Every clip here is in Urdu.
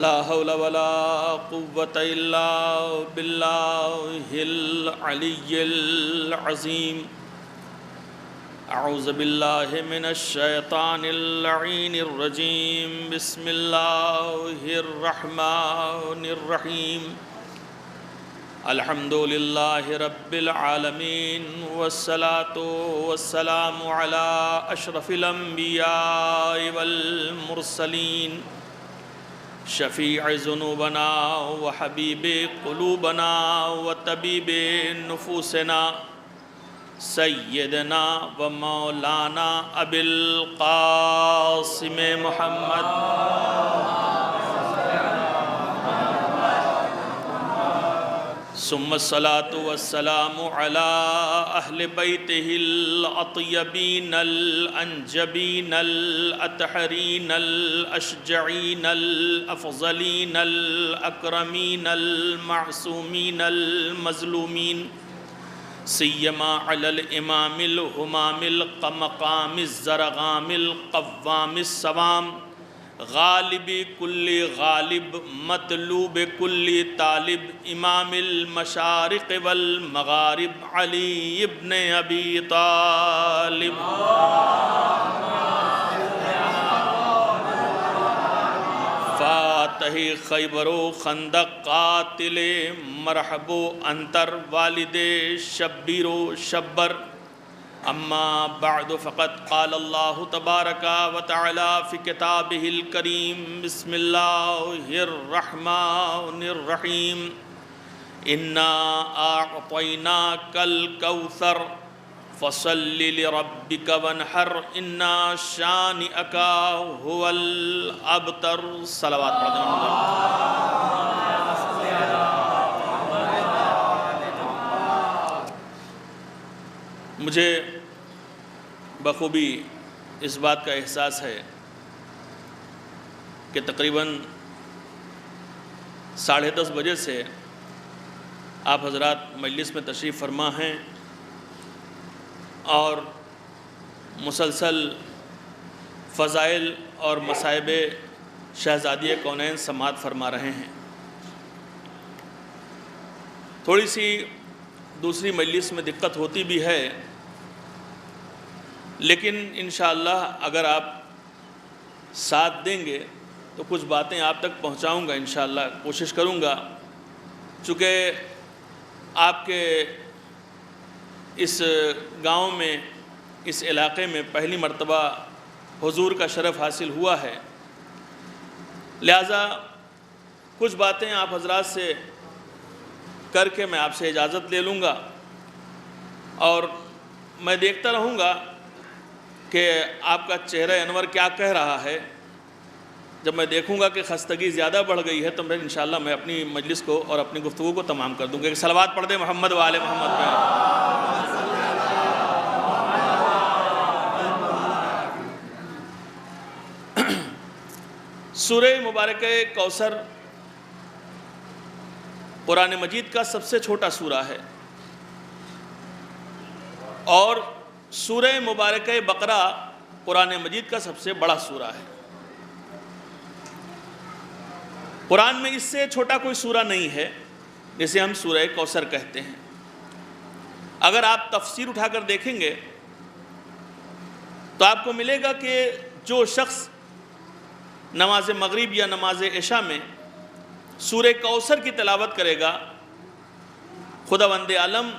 لا حول ولا قوة إلا بالله العلي العظيم. أعوذ بالله من الشيطان اللعين الرجيم. بسم الله الرحمن الرحيم. الحمد لله رب العالمين، والصلاة والسلام على أشرف الأنبياء والمرسلين، شفیع ذنوبنا وحبیب قلوبنا وطبیب نفوسنا، سیدنا و مولانا ابی القاسم محمد ثم الصلاة والسلام على أهل بيته الأطيبين الأنجبين الأطهرين الأشجعين الأفضلين الأكرمين المعصومين المظلومين، سيما على الإمام الهمام القمقام الزرغام القوام السوام، غالب کل غالب مطلوب کل طالب، امام المشارق والمغارب علی ابن ابی طالب. فاتح خیبر و خندق، قاتل مرحب و انتر، والد شبیر و شبر. اما بعد فقد قال الله تبارك وتعالى في كتابه الكريم. بسم الله الرحمن الرحيم. إنا أعطيناك الكوثر فصل لربك وانحر إن شانئك هو الأبتر. صلوات پڑھتے ہیں. مجھے بخوبی اس بات کا احساس ہے کہ تقریباً 10:30 بجے سے آپ حضرات مجلس میں تشریف فرما ہیں اور مسلسل فضائل اور مصائب شہزادی کونین سماعت فرما رہے ہیں. تھوڑی سی دوسری مجلس میں دقت ہوتی بھی ہے، لیکن انشاءاللہ اگر آپ ساتھ دیں گے تو کچھ باتیں آپ تک پہنچاؤں گا، انشاءاللہ کوشش کروں گا. چونکہ آپ کے اس گاؤں میں، اس علاقے میں پہلی مرتبہ حضور کا شرف حاصل ہوا ہے، لہذا کچھ باتیں آپ حضرات سے کر کے میں آپ سے اجازت لے لوں گا، اور میں دیکھتا رہوں گا کہ آپ کا چہرہ انور کیا کہہ رہا ہے. جب میں دیکھوں گا کہ خستگی زیادہ بڑھ گئی ہے تو پھر انشاءاللہ میں اپنی مجلس کو اور اپنی گفتگو کو تمام کر دوں گا. صلوات پڑھ دیں محمد و آل محمد پہ. سورہ مبارکہ کوثر قرآن مجید کا سب سے چھوٹا سورہ ہے، اور سورہ مبارکہ بقرہ قرآن مجید کا سب سے بڑا سورہ ہے. قرآن میں اس سے چھوٹا کوئی سورہ نہیں ہے جسے ہم سورہ کوثر کہتے ہیں. اگر آپ تفسیر اٹھا کر دیکھیں گے تو آپ کو ملے گا کہ جو شخص نماز مغرب یا نماز عشاء میں سورہ کوثر کی تلاوت کرے گا، خداوند عالم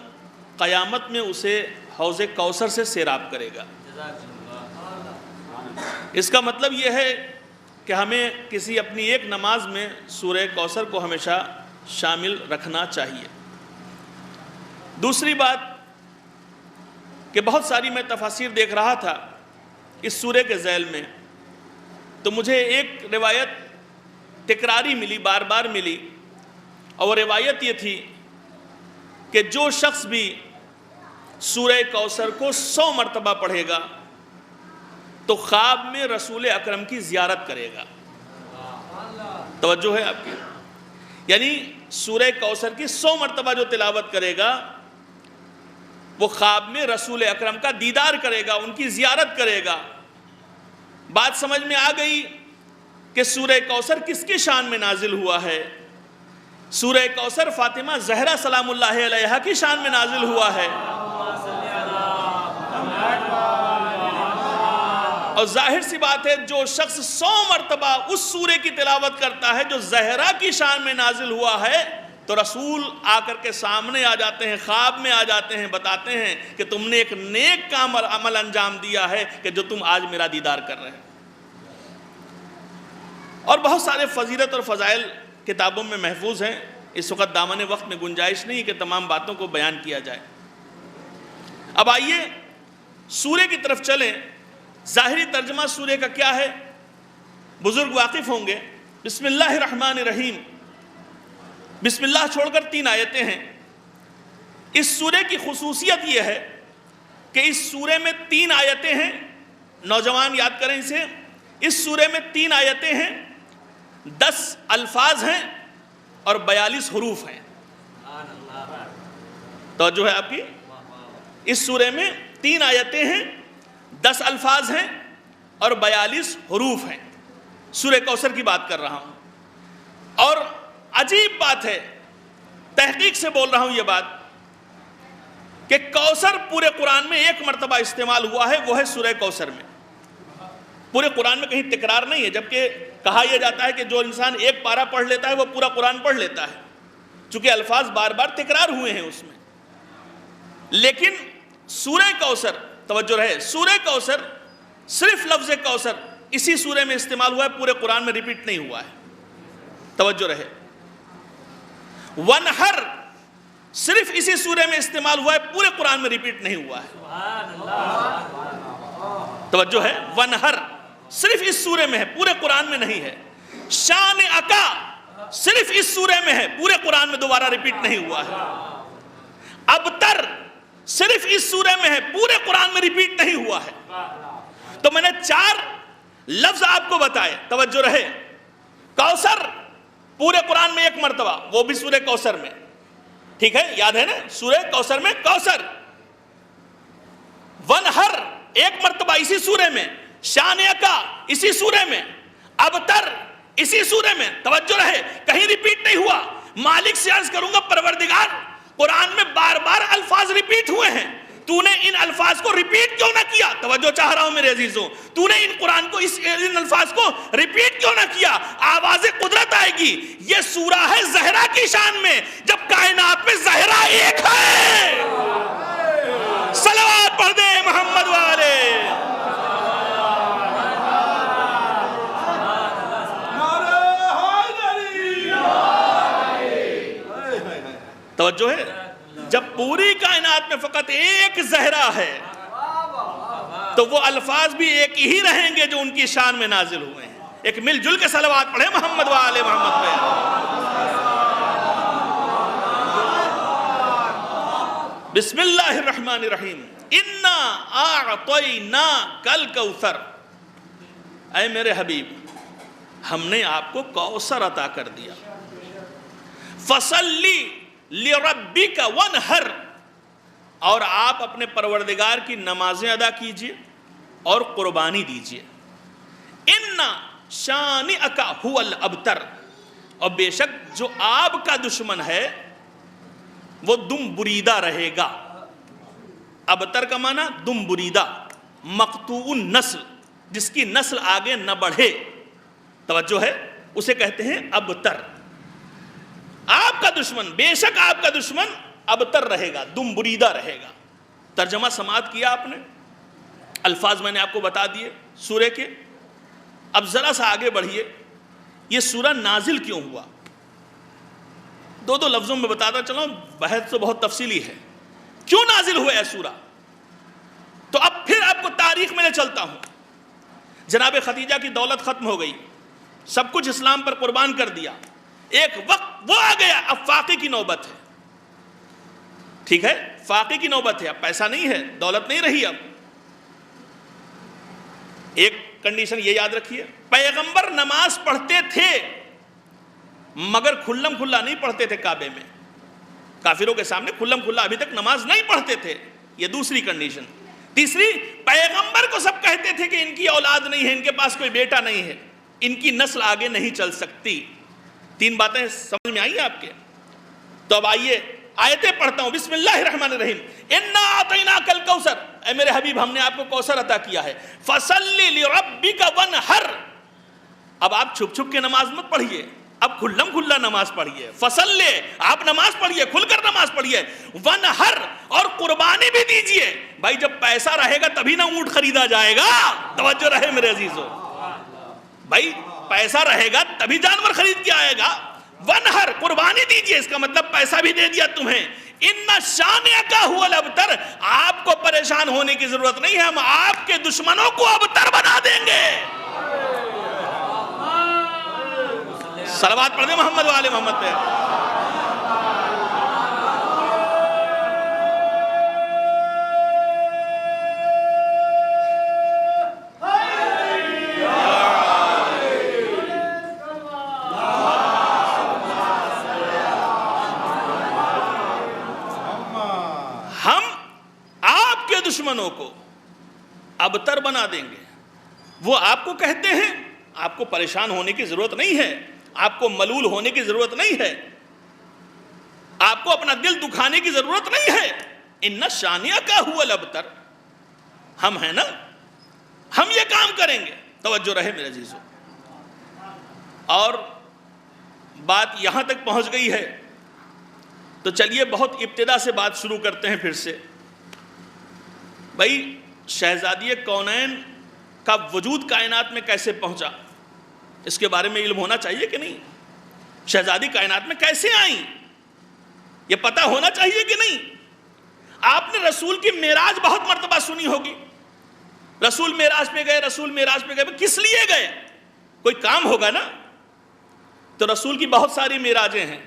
قیامت میں اسے حوض کوثر سے سیراب کرے گا. اس کا مطلب یہ ہے کہ ہمیں کسی اپنی ایک نماز میں سورہ کوثر کو ہمیشہ شامل رکھنا چاہیے. دوسری بات کہ بہت ساری میں تفاسیر دیکھ رہا تھا اس سورہ کے ذیل میں، تو مجھے ایک روایت تکراری ملی، بار بار ملی، اور روایت یہ تھی کہ جو شخص بھی سورہ کوثر کو 100 مرتبہ پڑھے گا تو خواب میں رسول اکرم کی زیارت کرے گا. توجہ ہے آپ کی؟ یعنی سورہ کوثر کی 100 مرتبہ جو تلاوت کرے گا وہ خواب میں رسول اکرم کا دیدار کرے گا، ان کی زیارت کرے گا. بات سمجھ میں آ گئی کہ سورہ کوثر کس کی شان میں نازل ہوا ہے؟ سورہ کوثر فاطمہ زہرا سلام اللہ علیہا کی شان میں نازل ہوا ہے، اور ظاہر سی بات ہے جو شخص 100 مرتبہ اس سورے کی تلاوت کرتا ہے جو زہرا کی شان میں نازل ہوا ہے، تو رسول آ کر کے سامنے آ جاتے ہیں، خواب میں آ جاتے ہیں، بتاتے ہیں کہ تم نے ایک نیک کام اور عمل انجام دیا ہے کہ جو تم آج میرا دیدار کر رہے ہیں۔ اور بہت سارے فضیلت اور فضائل کتابوں میں محفوظ ہیں، اس وقت دامن وقت میں گنجائش نہیں کہ تمام باتوں کو بیان کیا جائے۔ اب آئیے سورے کی طرف چلیں۔ ظاہری ترجمہ سورے کا کیا ہے؟ بزرگ واقف ہوں گے۔ بسم اللہ الرحمن الرحیم، بسم اللہ چھوڑ کر 3 آیتیں ہیں۔ اس سورے کی خصوصیت یہ ہے کہ اس سورے میں 3 آیتیں ہیں، نوجوان یاد کریں اسے، اس سورے میں 3 آیتیں ہیں، 10 الفاظ ہیں اور 42 حروف ہیں۔ توجہ ہے آپ کی؟ اس سورے میں 3 آیتیں ہیں، 10 الفاظ ہیں اور 42 حروف ہیں۔ سورہ کوثر کی بات کر رہا ہوں، اور عجیب بات ہے، تحقیق سے بول رہا ہوں یہ بات، کہ کوثر پورے قرآن میں 1 مرتبہ استعمال ہوا ہے، وہ ہے سورہ کوثر میں۔ پورے قرآن میں کہیں تکرار نہیں ہے، جبکہ کہا یہ جاتا ہے کہ جو انسان 1 پارہ پڑھ لیتا ہے وہ پورا قرآن پڑھ لیتا ہے، چونکہ الفاظ بار بار تکرار ہوئے ہیں اس میں۔ لیکن سورہ کوثر، توجہ رہے، سورہ کوثر صرف لفظ کوثر اسی سورے میں استعمال ہوا ہے، پورے قرآن میں ریپیٹ نہیں ہوا ہے۔ توجہ رہے، ونہر صرف اسی سورے میں استعمال ہوا ہے، پورے قرآن میں ریپیٹ نہیں ہوا ہے۔ توجہ ہے، ونہر صرف اس سورے میں ہے، پورے قرآن میں نہیں ہے۔ شان عقا صرف اس سورے میں ہے، پورے قرآن میں دوبارہ ریپیٹ نہیں ہوا ہے۔ ابتر صرف اس سورے میں ہے، پورے قرآن میں ریپیٹ نہیں ہوا ہے۔ تو میں نے 4 لفظ آپ کو بتائے، توجہ رہے۔ کوثر پورے قرآن میں 1 مرتبہ، وہ بھی سورہ کوثر میں، ٹھیک ہے، یاد ہے نا، سورہ کوثر میں کوثر۔ ونہر 1 مرتبہ اسی سورے میں، شان عقا اسی سورے میں، ابتر اسی سورے میں، توجہ رہے، کہیں ریپیٹ نہیں ہوا۔ مالک سے عرض کروں گا، پروردگار قرآن میں بار بار الفاظ ریپیٹ ہوئے ہیں، تو نے ان الفاظ کو ریپیٹ کیوں نہ کیا؟ توجہ چاہ رہا ہوں میرے عزیزوں، تو نے ان قرآن کو ان الفاظ کو ریپیٹ کیوں نہ کیا؟ آواز قدرت آئے گی۔ یہ سورہ ہے زہرا کی شان میں، جب کائنات میں زہرا ایک ہے۔ صلوات پڑھ دے محمد والے۔ توجہ ہے، جب پوری کائنات میں فقط ایک زہرا ہے تو وہ الفاظ بھی ایک ہی رہیں گے جو ان کی شان میں نازل ہوئے ہیں۔ ایک مل جل کے صلوات پڑھے محمد والے محمد پہ۔ بسم اللہ الرحمن الرحیم، انا اعطیناک الکوثر، اے میرے حبیب ہم نے آپ کو کوثر عطا کر دیا۔ فصلی لربک ونہر، اور آپ اپنے پروردگار کی نمازیں ادا کیجئے اور قربانی دیجئے۔ ان شانئک ھو الابتر، اور بے شک جو آپ کا دشمن ہے وہ دم بریدہ رہے گا۔ ابتر کا معنی دم بریدہ، مقطوع النسل، جس کی نسل آگے نہ بڑھے، توجہ ہے، اسے کہتے ہیں ابتر۔ آپ کا دشمن، بے شک آپ کا دشمن ابتر رہے گا، دم بریدہ رہے گا۔ ترجمہ سماعت کیا آپ نے، الفاظ میں نے آپ کو بتا دیے سورے کے۔ اب ذرا سا آگے بڑھیے، یہ سورہ نازل کیوں ہوا؟ 2 لفظوں میں بتاتا چلا ہوں، بحث تو بہت تفصیلی ہے۔ کیوں نازل ہوا ہے سورہ؟ تو اب پھر آپ کو تاریخ میں لے چلتا ہوں۔ جناب خدیجہ کی دولت ختم ہو گئی، سب کچھ اسلام پر قربان کر دیا۔ ایک وقت وہ آ گیا، اب فاقے کی نوبت ہے، ٹھیک ہے، فاقے کی نوبت ہے، اب پیسہ نہیں ہے، دولت نہیں رہی۔ اب ایک کنڈیشن یہ یاد رکھیے، پیغمبر نماز پڑھتے تھے مگر کھلم کھلا نہیں پڑھتے تھے کعبے میں، کافروں کے سامنے کھلم کھلا ابھی تک نماز نہیں پڑھتے تھے، یہ دوسری کنڈیشن۔ تیسری، پیغمبر کو سب کہتے تھے کہ ان کی اولاد نہیں ہے، ان کے پاس کوئی بیٹا نہیں ہے، ان کی نسل آگے نہیں چل سکتی۔ 3 باتیں سمجھ میں آئی ہیں آپ کے؟ تو اب آئیے آیتیں پڑھتا ہوں۔ بسم اللہ الرحمن الرحیم۔ انا اعطیناک الکوثر، اے میرے حبیب ہم نے آپ کو کوثر عطا کیا ہے۔ فصلی لربک وانحر، اب آپ چھپ چھپ کے نماز مت پڑھیے، اب کھلم کھلا نماز پڑھیے۔ فصلی، آپ نماز پڑھیے، کھل کر نماز پڑھیے۔ وانحر، اور قربانی بھی دیجئے۔ بھائی جب پیسہ رہے گا تبھی نہ اونٹ خریدا جائے گا، توجہ رہے میرے عزیزو، بھائی پیسہ رہے گا تبھی جانور خرید کے آئے گا۔ وانحر، قربانی دیجئے، اس کا مطلب پیسہ بھی دے دیا تمہیں۔ ان شانئک ھو الابتر، آپ کو پریشان ہونے کی ضرورت نہیں ہے، ہم آپ کے دشمنوں کو ابتر بنا دیں گے۔ صلوات پڑھ دیں محمد و آل محمد پہ۔ ہم آپ کے دشمنوں کو ابتر بنا دیں گے۔ وہ آپ کو کہتے ہیں آپ کو پریشان ہونے کی ضرورت نہیں ہے، آپ کو ملول ہونے کی ضرورت نہیں ہے، آپ کو اپنا دل دکھانے کی ضرورت نہیں ہے۔ ان شانئک ھو الابتر، ہم ہیں نا، ہم یہ کام کریں گے۔ توجہ رہے میرے عزیزو، اور بات یہاں تک پہنچ گئی ہے تو چلیے بہت ابتدا سے بات شروع کرتے ہیں پھر سے۔ بھائی شہزادی کونین کا وجود کائنات میں کیسے پہنچا، اس کے بارے میں علم ہونا چاہیے کہ نہیں؟ شہزادی کائنات میں کیسے آئیں، یہ پتہ ہونا چاہیے کہ نہیں؟ آپ نے رسول کی معراج بہت مرتبہ سنی ہوگی، رسول معراج پہ گئے، رسول معراج پہ گئے، کس لیے گئے؟ کوئی کام ہوگا نا۔ تو رسول کی بہت ساری معراجیں ہیں،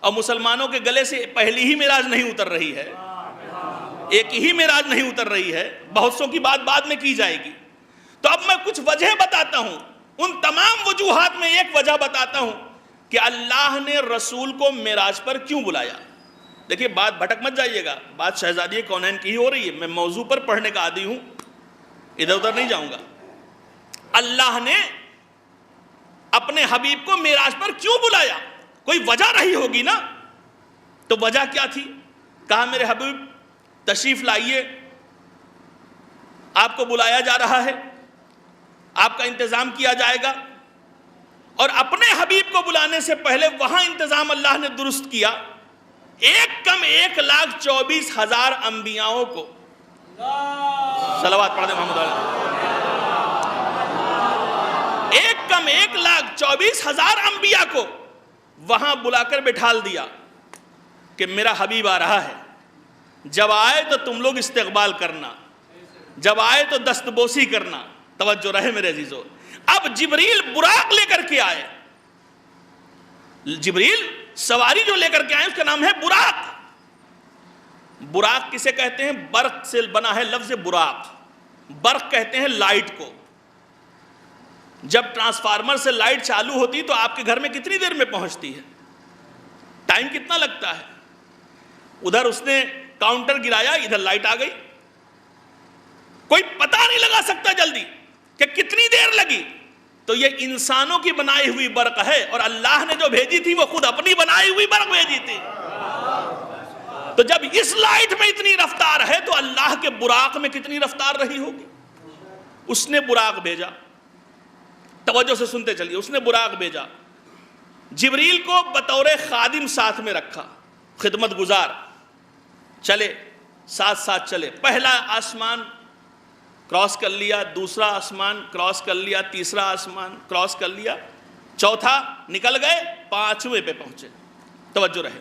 اور مسلمانوں کے گلے سے پہلی ہی معراج نہیں اتر رہی ہے، ایک ہی معراج نہیں اتر رہی ہے، بہت سوں کی بات بعد میں کی جائے گی۔ تو اب میں کچھ وجہ بتاتا ہوں، ان تمام وجوہات میں ایک وجہ بتاتا ہوں کہ اللہ نے رسول کو معراج پر کیوں بلایا۔ دیکھیے بات بھٹک مت جائیے گا، بات شہزادی کونین کی ہی ہو رہی ہے، میں موضوع پر پڑھنے کا عادی ہوں، ادھر ادھر نہیں جاؤں گا۔ اللہ نے اپنے حبیب کو معراج پر کیوں بلایا؟ کوئی وجہ رہی ہوگی نا۔ تو وجہ کیا تھی؟ کہا میرے حبیب تشریف لائیے، آپ کو بلایا جا رہا ہے، آپ کا انتظام کیا جائے گا۔ اور اپنے حبیب کو بلانے سے پہلے وہاں انتظام اللہ نے درست کیا، ایک کم 1,24,000 انبیاءوں کو، صلوات پڑھ دیں محمد علیہ، ایک کم 1,24,000 انبیاء کو وہاں بلا کر بٹھال دیا کہ میرا حبیب آ رہا ہے، جب آئے تو تم لوگ استقبال کرنا، جب آئے تو دستبوسی کرنا۔ توجہ رہے میرے عزیزو، اب جبریل براق لے کر کے آئے، جبریل سواری جو لے کر کے آئے اس کا نام ہے براق۔ براق کسے کہتے ہیں؟ برق سے بنا ہے لفظ براق، برق کہتے ہیں لائٹ کو۔ جب ٹرانسفارمر سے لائٹ چالو ہوتی تو آپ کے گھر میں کتنی دیر میں پہنچتی ہے؟ ٹائم کتنا لگتا ہے؟ ادھر اس نے کاؤنٹر گرایا، ادھر لائٹ آ گئی، کوئی پتہ نہیں لگا سکتا جلدی کہ کتنی دیر لگی۔ تو یہ انسانوں کی بنائی ہوئی برق ہے، اور اللہ نے جو بھیجی تھی وہ خود اپنی بنائی ہوئی برق بھیجی تھی۔ تو جب اس لائٹ میں اتنی رفتار ہے تو اللہ کے براق میں کتنی رفتار رہی ہوگی؟ اس نے براق بھیجا، توجہ سے سنتے چلیے، اس نے براق بھیجا، جبریل کو بطور خادم ساتھ میں رکھا، خدمت گزار، چلے ساتھ ساتھ چلے، پہلا آسمان کراس کر لیا، دوسرا آسمان کراس کر لیا، تیسرا آسمان کراس کر لیا، چوتھا نکل گئے، 5ویں پہ پہنچے۔ توجہ رہے،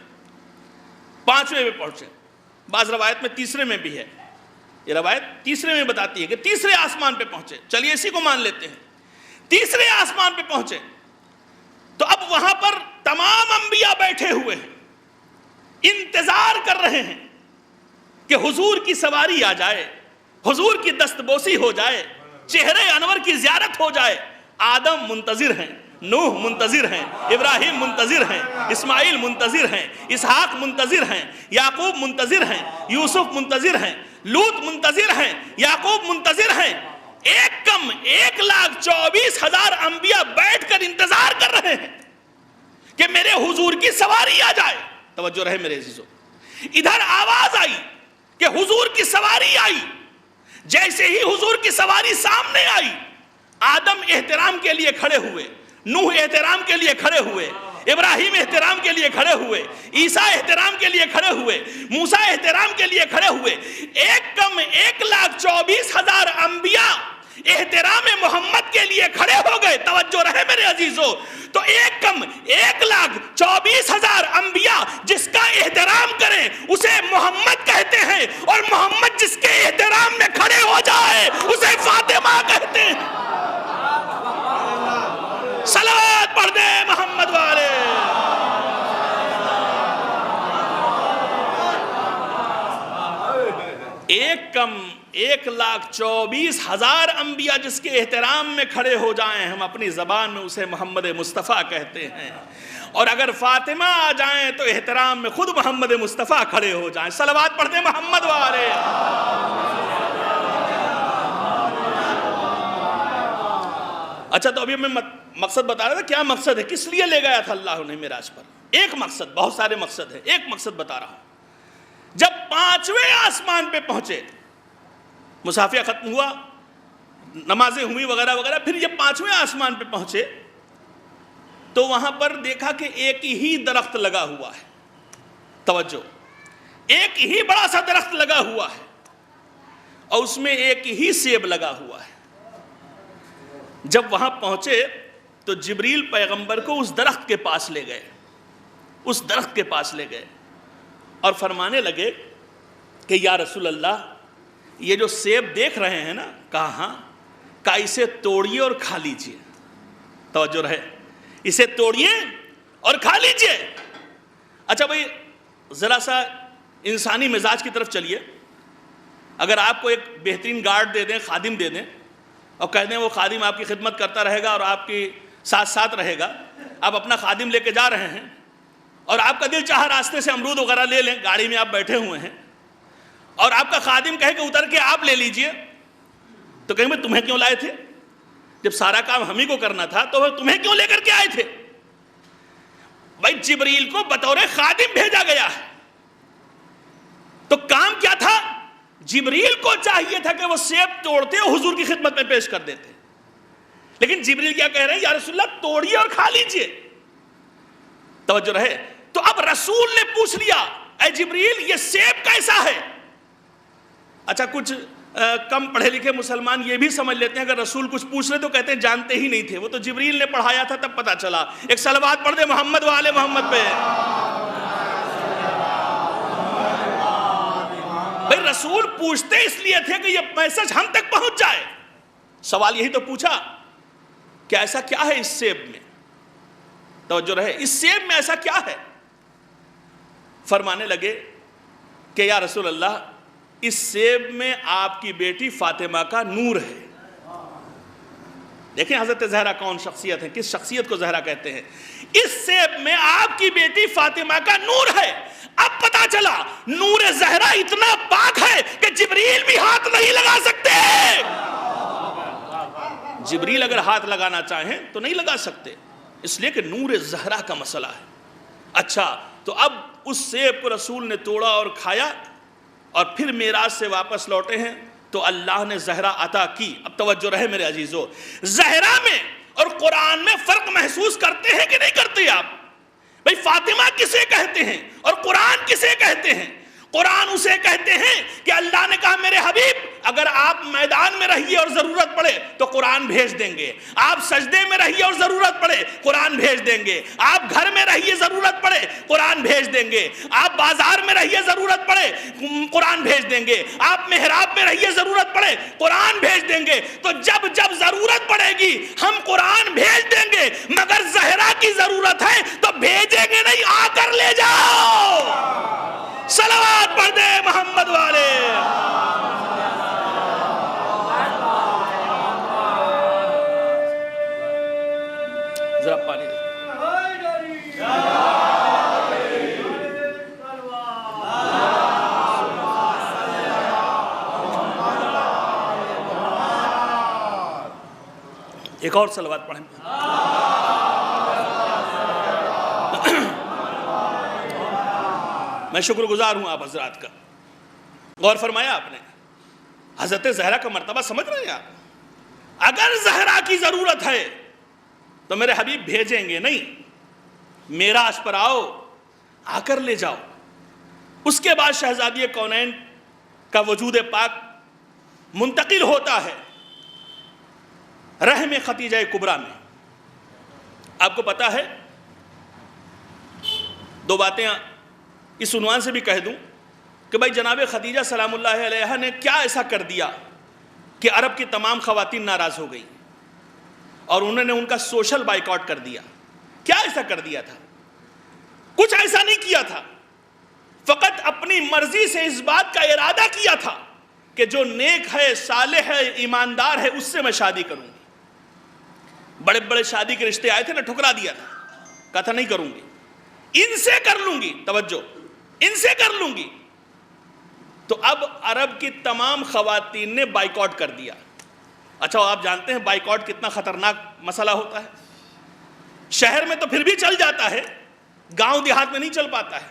5ویں پہ پہنچے، بعض روایت میں 3رے میں بھی ہے، یہ روایت 3رے میں بتاتی ہے کہ 3رے آسمان پہ پہنچے، چلیے اسی کو مان لیتے ہیں، 3رے آسمان پہ پہنچے۔ تو اب وہاں پر تمام انبیاء بیٹھے ہوئے ہیں، انتظار کر رہے ہیں کہ حضور کی سواری آ جائے، حضور کی دستبوسی ہو جائے، چہرے انور کی زیارت ہو جائے۔ آدم منتظر ہیں، نوح منتظر ہیں، ابراہیم منتظر ہیں، اسماعیل منتظر ہیں، اسحاق منتظر ہیں، یعقوب منتظر ہیں، یوسف منتظر ہیں، لوط منتظر ہیں، یعقوب منتظر ہیں، ایک کم 1,24,000 انبیاء بیٹھ کر انتظار کر رہے ہیں کہ میرے حضور کی سواری آ جائے. توجہ رہے میرے عزیزو. ادھر آواز آئی کہ حضور کی سواری آئی. جیسے ہی حضور کی سواری سامنے آئی، آدم احترام کے لیے کھڑے ہوئے، نوح احترام کے لیے کھڑے ہوئے، ابراہیم احترام کے لیے کھڑے ہوئے، عیسیٰ احترام کے لیے کھڑے ہوئے، موسیٰ احترام کے لیے کھڑے ہوئے. ایک کم 1,24,000 انبیاء احترام محمد کے لیے کھڑے ہو گئے. توجہ رہے میرے عزیزو. تو ایک کم 1,24,000 انبیاء جس کا احترام کریں اسے محمد کہتے ہیں، اور محمد جس کے احترام میں کھڑے ہو جائے اسے فاطمہ کہتے ہیں. صلوات پڑھ دے محمد والے. ایک کم 1,24,000 انبیاء جس کے احترام میں کھڑے ہو جائیں، ہم اپنی زبان میں اسے محمد مصطفیٰ کہتے ہیں. اور اگر فاطمہ آ جائیں تو احترام میں خود محمد مصطفیٰ کھڑے ہو جائیں. صلوات پڑھ دیں محمد والے. اچھا، تو ابھی میں مقصد بتا رہا تھا. کیا مقصد ہے؟ کس لیے لے گیا تھا اللہ انہیں معراج پر؟ ایک مقصد، بہت سارے مقصد ہیں، ایک مقصد بتا رہا ہوں. جب 5ویں آسمان پہ پہنچے، مسافیہ ختم ہوا، نمازیں ہوئی وغیرہ وغیرہ، پھر یہ 5ویں آسمان پہ پہنچے تو وہاں پر دیکھا کہ ایک ہی درخت لگا ہوا ہے. توجہ، ایک ہی بڑا سا درخت لگا ہوا ہے اور اس میں ایک ہی سیب لگا ہوا ہے. جب وہاں پہنچے تو جبریل پیغمبر کو اس درخت کے پاس لے گئے، اس درخت کے پاس لے گئے اور فرمانے لگے کہ یا رسول اللہ، یہ جو سیب دیکھ رہے ہیں نا، کہاں اسے توڑیے اور کھا لیجئے. توجہ رہے، اسے توڑیے اور کھا لیجئے. اچھا بھائی، ذرا سا انسانی مزاج کی طرف چلیے. اگر آپ کو ایک بہترین گارڈ دے دیں، خادم دے دیں، اور کہہ دیں وہ خادم آپ کی خدمت کرتا رہے گا اور آپ کی ساتھ رہے گا، آپ اپنا خادم لے کے جا رہے ہیں اور آپ کا دل چاہا راستے سے امرود وغیرہ لے لیں، گاڑی میں آپ بیٹھے ہوئے ہیں، اور آپ کا خادم کہے کہ اتر کے آپ لے لیجئے، تو کہیں گے تمہیں کیوں لائے تھے؟ جب سارا کام ہم ہی کو کرنا تھا تو تمہیں کیوں لے کر کے آئے تھے؟ بھائی، جبریل کو بطور خادم بھیجا گیا ہے. تو کام کیا تھا؟ جبریل کو چاہیے تھا کہ وہ سیب توڑتے اور حضور کی خدمت میں پیش کر دیتے. لیکن جبریل کیا کہہ رہے ہیں؟ یا رسول اللہ، توڑیے اور کھا لیجئے. توجہ رہے. تو اب رسول نے پوچھ لیا، اے جبریل، یہ سیب کیسا ہے؟ اچھا، کچھ کم پڑھے لکھے مسلمان یہ بھی سمجھ لیتے ہیں اگر رسول کچھ پوچھ رہے تو کہتے ہیں جانتے ہی نہیں تھے، وہ تو جبریل نے پڑھایا تھا تب پتا چلا. ایک صلوات پڑھ دے محمد والے محمد پہ. بھائی، رسول پوچھتے اس لیے تھے کہ یہ میسج ہم تک پہنچ جائے. سوال یہی تو پوچھا کہ ایسا کیا ہے اس سیب میں؟ توجہ رہے، اس سیب میں ایسا کیا ہے؟ فرمانے لگے کہ یا رسول اللہ، اس سیب میں آپ کی بیٹی فاطمہ کا نور ہے. دیکھیں حضرت زہرا کون شخصیت ہے، کس شخصیت کو زہرا کہتے ہیں. اس سیب میں آپ کی بیٹی فاطمہ کا نور ہے. اب پتا چلا نور زہرا اتنا پاک ہے کہ جبریل بھی ہاتھ نہیں لگا سکتے. جبریل اگر ہاتھ لگانا چاہیں تو نہیں لگا سکتے، اس لیے کہ نور زہرا کا مسئلہ ہے. اچھا، تو اب اس سیب کو رسول نے توڑا اور کھایا اور پھر معراج سے واپس لوٹے ہیں تو اللہ نے زہرا عطا کی. اب توجہ رہے میرے عزیزو، زہرا میں اور قرآن میں فرق محسوس کرتے ہیں کہ نہیں کرتے آپ؟ بھئی، فاطمہ کسے کہتے ہیں اور قرآن کسے کہتے ہیں؟ قرآن اسے کہتے ہیں کہ اللہ نے کہا میرے حبیب اگر آپ میدان میں رہیے اور ضرورت پڑے تو قرآن بھیج دیں گے، آپ سجدے میں رہیے اور ضرورت پڑے قرآن بھیج دیں گے، آپ گھر میں رہیے ضرورت پڑے قرآن بھیج دیں گے، آپ بازار میں رہیے ضرورت پڑے قرآن بھیج دیں گے، آپ محراب میں رہیے ضرورت پڑے قرآن بھیج دیں گے۔ تو جب جب ضرورت پڑے گی ہم قرآن بھیج دیں گے، مگر زہرا کی ضرورت ہے تو بھیجیں گے نہیں، آ کر لے جاؤ۔ صلوات پڑھ دے محمد والے۔ ذرا پانی دے۔ ایک اور صلوات پڑھیں. میں شکر گزار ہوں آپ حضرات کا. غور فرمایا آپ نے, حضرت زہرا کا مرتبہ سمجھ رہے ہیں آپ؟ اگر زہرا کی ضرورت ہے تو میرے حبیب بھیجیں گے نہیں, معراج پر آؤ, آ کر لے جاؤ. اس کے بعد شہزادی کونین کا وجود پاک منتقل ہوتا ہے رحم خدیجہ کبریٰ میں. آپ کو پتا ہے, دو باتیں اس عنوان سے بھی کہہ دوں کہ بھائی جناب خدیجہ سلام اللہ علیہا نے کیا ایسا کر دیا کہ عرب کی تمام خواتین ناراض ہو گئی اور انہوں نے ان کا سوشل بائیکاٹ کر دیا. کیا ایسا کر دیا تھا؟ کچھ ایسا نہیں کیا تھا, فقط اپنی مرضی سے اس بات کا ارادہ کیا تھا کہ جو نیک ہے, صالح ہے, ایماندار ہے, اس سے میں شادی کروں گی. بڑے بڑے شادی کے رشتے آئے تھے نا, ٹھکرا دیا تھا, کہا تھا نہیں کروں گی, ان سے کر لوں گی. توجہ, ان سے کر لوں گی. تو اب عرب کی تمام خواتین نے بائیکاٹ کر دیا. اچھا آپ جانتے ہیں بائیکاٹ کتنا خطرناک مسئلہ ہوتا ہے؟ شہر میں تو پھر بھی چل جاتا ہے, گاؤں دیہات میں نہیں چل پاتا ہے.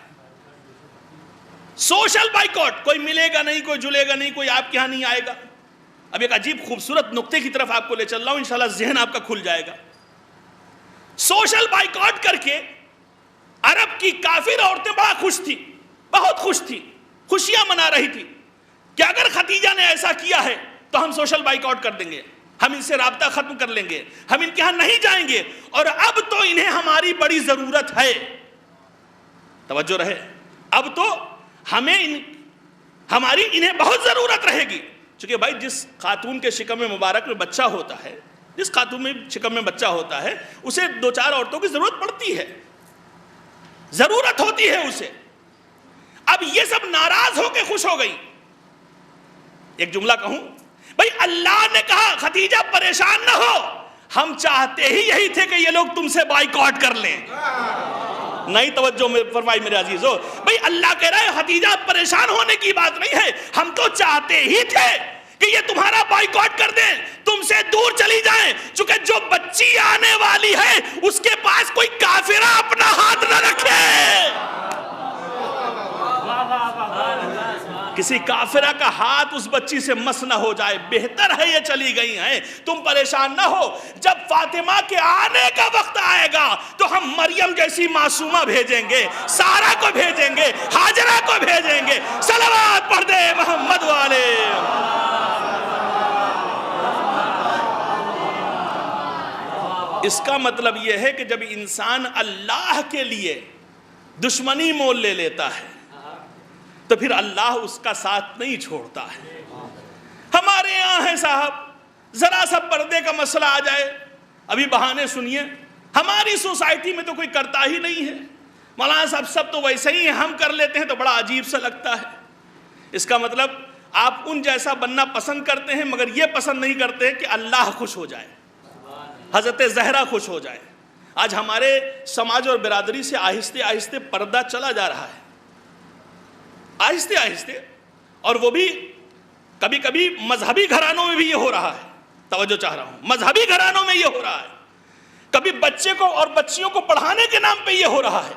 سوشل بائیکاٹ, کوئی ملے گا نہیں, کوئی جلے گا نہیں, کوئی آپ کے ہاں نہیں آئے گا. اب ایک عجیب خوبصورت نقطے کی طرف آپ کو لے چل رہا ہوں, انشاءاللہ ذہن آپ کا کھل جائے گا. سوشل بائیکاٹ کر کے عرب کی کافر عورتیں بڑا خوش تھی, بہت خوش تھی, خوشیاں منا رہی تھی کہ اگر خدیجہ نے ایسا کیا ہے تو ہم سوشل بائیکاٹ کر دیں گے, ہم ان سے رابطہ ختم کر لیں گے, ہم ان کے ہاں نہیں جائیں گے, اور اب تو انہیں ہماری بڑی ضرورت ہے. توجہ رہے, اب تو ہماری انہیں بہت ضرورت رہے گی. چونکہ بھائی جس خاتون کے شکم مبارک میں بچہ ہوتا ہے, جس خاتون میں شکم میں بچہ ہوتا ہے, اسے دو چار عورتوں کی ضرورت پڑتی ہے, ضرورت ہوتی ہے اسے. اب یہ سب ناراض ہو کے خوش ہو گئی. ایک جملہ کہوں, بھائی اللہ نے کہا خدیجہ پریشان نہ ہو, ہم چاہتے ہی یہی تھے کہ یہ لوگ تم سے بائیکاٹ کر لیں. نہیں توجہ فرمائی میرے عزیزو, بھئی اللہ کہہ رہا ہے خدیجہ پریشان ہونے کی بات نہیں ہے, ہم تو چاہتے ہی تھے کہ یہ تمہارا بائیکاٹ کر دیں, تم سے دور چلی جائیں, چونکہ جو بچی آنے والی ہے اس کے پاس کوئی کافرہ اپنا ہاتھ نہ رکھے, کسی کافرہ کا ہاتھ اس بچی سے مس نہ ہو جائے. بہتر ہے یہ چلی گئی ہیں, تم پریشان نہ ہو. جب فاطمہ کے آنے کا وقت آئے گا تو ہم مریم جیسی معصومہ بھیجیں گے, سارہ کو بھیجیں گے, ہاجرہ کو بھیجیں گے. صلوات پڑھ دے محمد والے. اس کا مطلب یہ ہے کہ جب انسان اللہ کے لیے دشمنی مول لے لیتا ہے تو پھر اللہ اس کا ساتھ نہیں چھوڑتا ہے. ہمارے یہاں ہے صاحب, ذرا سا پردے کا مسئلہ آ جائے, ابھی بہانے سنیے, ہماری سوسائٹی میں تو کوئی کرتا ہی نہیں ہے, مولانا صاحب سب تو ویسے ہی ہیں, ہم کر لیتے ہیں تو بڑا عجیب سا لگتا ہے. اس کا مطلب آپ ان جیسا بننا پسند کرتے ہیں, مگر یہ پسند نہیں کرتے کہ اللہ خوش ہو جائے, حضرت زہرا خوش ہو جائے. آج ہمارے سماج اور برادری سے آہستہ آہستہ پردہ چلا جا رہا ہے, آہستہ آہستہ, اور وہ بھی کبھی کبھی مذہبی گھرانوں میں بھی یہ ہو رہا ہے. توجہ چاہ رہا ہوں, مذہبی گھرانوں میں یہ ہو رہا ہے, کبھی بچے کو اور بچیوں کو پڑھانے کے نام پہ یہ ہو رہا ہے.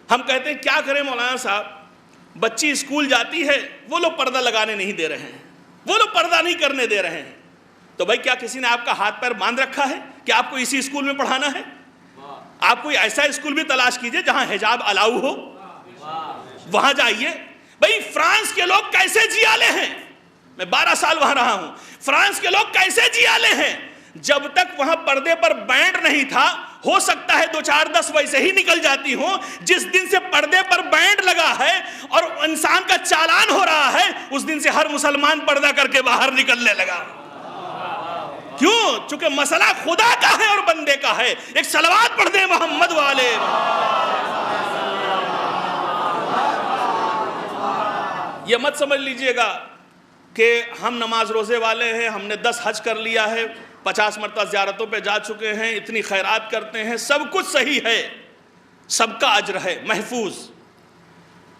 ہم کہتے ہیں کیا کریں مولانا صاحب, بچی اسکول جاتی ہے, وہ لوگ پردہ لگانے نہیں دے رہے ہیں, وہ لوگ پردہ نہیں کرنے دے رہے ہیں. تو بھائی کیا کسی نے آپ کا ہاتھ پیر باندھ رکھا ہے کہ آپ کو اسی اسکول میں پڑھانا ہے؟ آپ کوئی ایسا اسکول بھی تلاش کیجئے جہاں حجاب الاؤ ہو, وہاں جائیے. بھئی فرانس کے لوگ کیسے جیالے ہیں, میں 12 سال وہاں رہا ہوں, فرانس کے لوگ کیسے جیالے ہیں. جب تک وہاں پردے پر بینڈ نہیں تھا, ہو سکتا ہے 2-4-10 ویسے ہی نکل جاتی ہوں. جس دن سے پردے پر بینڈ لگا ہے اور انسان کا چالان ہو رہا ہے, اس دن سے ہر مسلمان پردہ کر کے باہر نکلنے لگا. کیوں؟ چونکہ مسئلہ خدا کا ہے اور بندے کا ہے. ایک صلوات پڑھ دیں محمد والے. یہ مت سمجھ لیجئے گا کہ ہم نماز روزے والے ہیں, ہم نے 10 حج کر لیا ہے, 50 مرتبہ زیارتوں پہ جا چکے ہیں, اتنی خیرات کرتے ہیں, سب کچھ صحیح ہے, سب کا اجر ہے, محفوظ.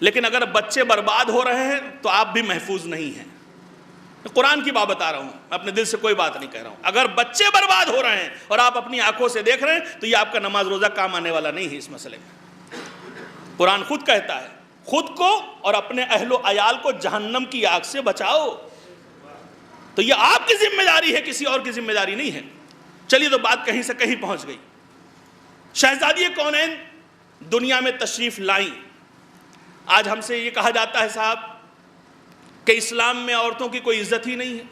لیکن اگر بچے برباد ہو رہے ہیں تو آپ بھی محفوظ نہیں ہیں. قرآن کی بات بتا رہا ہوں، اپنے دل سے کوئی بات نہیں کہہ رہا ہوں. اگر بچے برباد ہو رہے ہیں اور آپ اپنی آنکھوں سے دیکھ رہے ہیں تو یہ آپ کا نماز روزہ کام آنے والا نہیں ہے اس مسئلے میں. قرآن خود کہتا ہے خود کو اور اپنے اہل و عیال کو جہنم کی آگ سے بچاؤ. تو یہ آپ کی ذمہ داری ہے، کسی اور کی ذمہ داری نہیں ہے. چلیے تو بات کہیں سے کہیں پہنچ گئی. شہزادی کونین دنیا میں تشریف لائیں. آج ہم سے یہ کہا جاتا ہے صاحب کہ اسلام میں عورتوں کی کوئی عزت ہی نہیں ہے،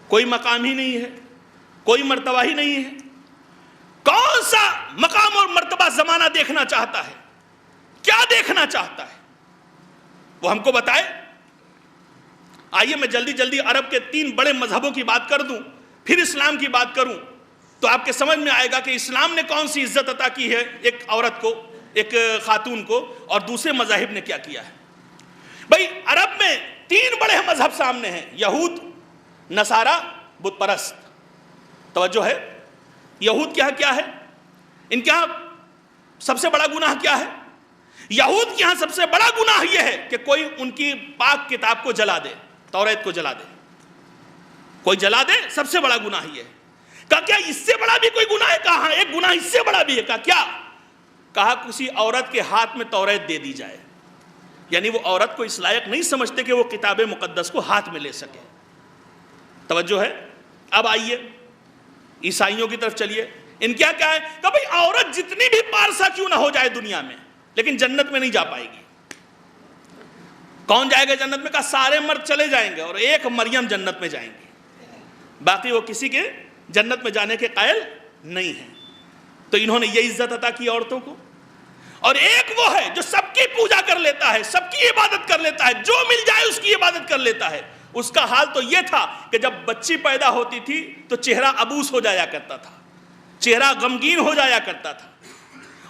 کوئی مقام ہی نہیں ہے، کوئی مرتبہ ہی نہیں ہے. کون سا مقام اور مرتبہ زمانہ دیکھنا چاہتا ہے؟ کیا دیکھنا چاہتا ہے وہ ہم کو بتائے. آئیے میں جلدی جلدی عرب کے 3 بڑے مذہبوں کی بات کر دوں، پھر اسلام کی بات کروں تو آپ کے سمجھ میں آئے گا کہ اسلام نے کون سی عزت عطا کی ہے ایک عورت کو، ایک خاتون کو، اور دوسرے مذاہب نے کیا کیا ہے. بھائی عرب میں 3 بڑے مذہب سامنے ہیں، یہود، نصارہ، بت پرست. توجہ ہے، یہود کے یہاں کیا ہے؟ ان کے یہاں سب سے بڑا گناہ کیا ہے؟ یہود کے یہاں سب سے بڑا گناہ یہ ہے کہ کوئی ان کی پاک کتاب کو جلا دے، توریت کو جلا دے. کوئی جلا دے، سب سے بڑا گناہ یہ ہے. کہا کیا اس سے بڑا بھی کوئی گناہ ہے؟ کہا ہاں ایک گناہ اس سے بڑا بھی ہے. کہا کیا؟ کہا کسی عورت کے ہاتھ میں توریت دے دی جائے. یعنی وہ عورت کو اس لائق نہیں سمجھتے کہ وہ کتاب مقدس کو ہاتھ میں لے سکے. توجہ ہے. اب آئیے عیسائیوں کی طرف چلیے. ان کیا کیا ہے کہ بھئی عورت جتنی بھی پارسا کیوں نہ ہو جائے دنیا میں لیکن جنت میں نہیں جا پائے گی. کون جائے گا جنت میں؟ کہا سارے مرد چلے جائیں گے اور ایک مریم جنت میں جائیں گے، باقی وہ کسی کے جنت میں جانے کے قائل نہیں ہیں. تو انہوں نے یہ عزت عطا کی عورتوں کو. اور ایک وہ ہے جو سب کی پوجا کر لیتا ہے، سب کی عبادت کر لیتا ہے، جو مل جائے اس کی عبادت کر لیتا ہے. اس کا حال تو یہ تھا کہ جب بچی پیدا ہوتی تھی تو چہرہ عبوس ہو جایا کرتا تھا، چہرہ غمگین ہو جایا کرتا تھا،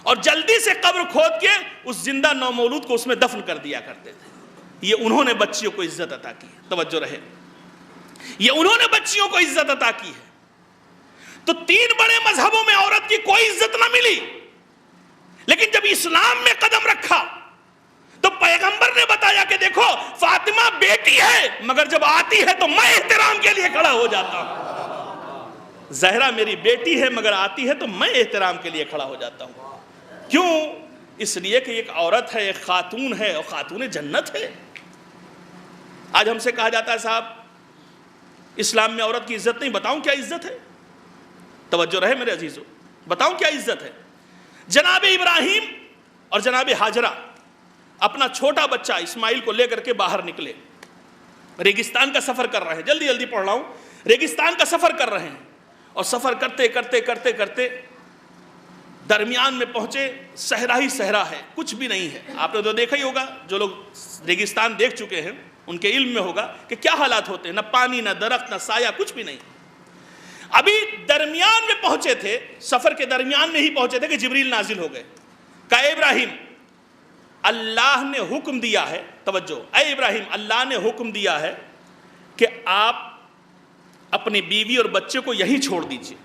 اور جلدی سے قبر کھود کے اس زندہ نومولود کو اس میں دفن کر دیا کرتے تھے. یہ انہوں نے بچیوں کو عزت عطا کی ہے. توجہ رہے، یہ انہوں نے بچیوں کو عزت عطا کی ہے. تو 3 بڑے مذہبوں میں عورت کی کوئی عزت نہ ملی، لیکن جب اسلام میں قدم رکھا تو پیغمبر نے بتایا کہ دیکھو فاطمہ بیٹی ہے مگر جب آتی ہے تو میں احترام کے لیے کھڑا ہو جاتا ہوں. زہرا میری بیٹی ہے مگر آتی ہے تو میں احترام کے لیے کھڑا ہو جاتا ہوں. کیوں؟ اس لیے کہ ایک عورت ہے، ایک خاتون ہے، اور خاتون جنت ہے. آج ہم سے کہا جاتا ہے صاحب اسلام میں عورت کی عزت نہیں. بتاؤں کیا عزت ہے؟ توجہ رہے میرے عزیزو، بتاؤں کیا عزت ہے. جناب ابراہیم اور جناب ہاجرہ اپنا چھوٹا بچہ اسماعیل کو لے کر کے باہر نکلے. ریگستان کا سفر کر رہے ہیں، جلدی جلدی پڑھ رہا ہوں. ریگستان کا سفر کر رہے ہیں اور سفر کرتے کرتے کرتے کرتے درمیان میں پہنچے. صحرا ہی صحرا ہے، کچھ بھی نہیں ہے. آپ نے تو دیکھا ہی ہوگا، جو لوگ ریگستان دیکھ چکے ہیں ان کے علم میں ہوگا کہ کیا حالات ہوتے ہیں. نہ پانی، نہ درخت، نہ سایہ، کچھ بھی نہیں. ابھی درمیان میں پہنچے تھے، سفر کے درمیان میں ہی پہنچے تھے کہ جبریل نازل ہو گئے. کہا اے ابراہیم اللہ نے حکم دیا ہے، توجہ، اے ابراہیم اللہ نے حکم دیا ہے کہ آپ اپنی بیوی اور بچے کو یہیں چھوڑ دیجئے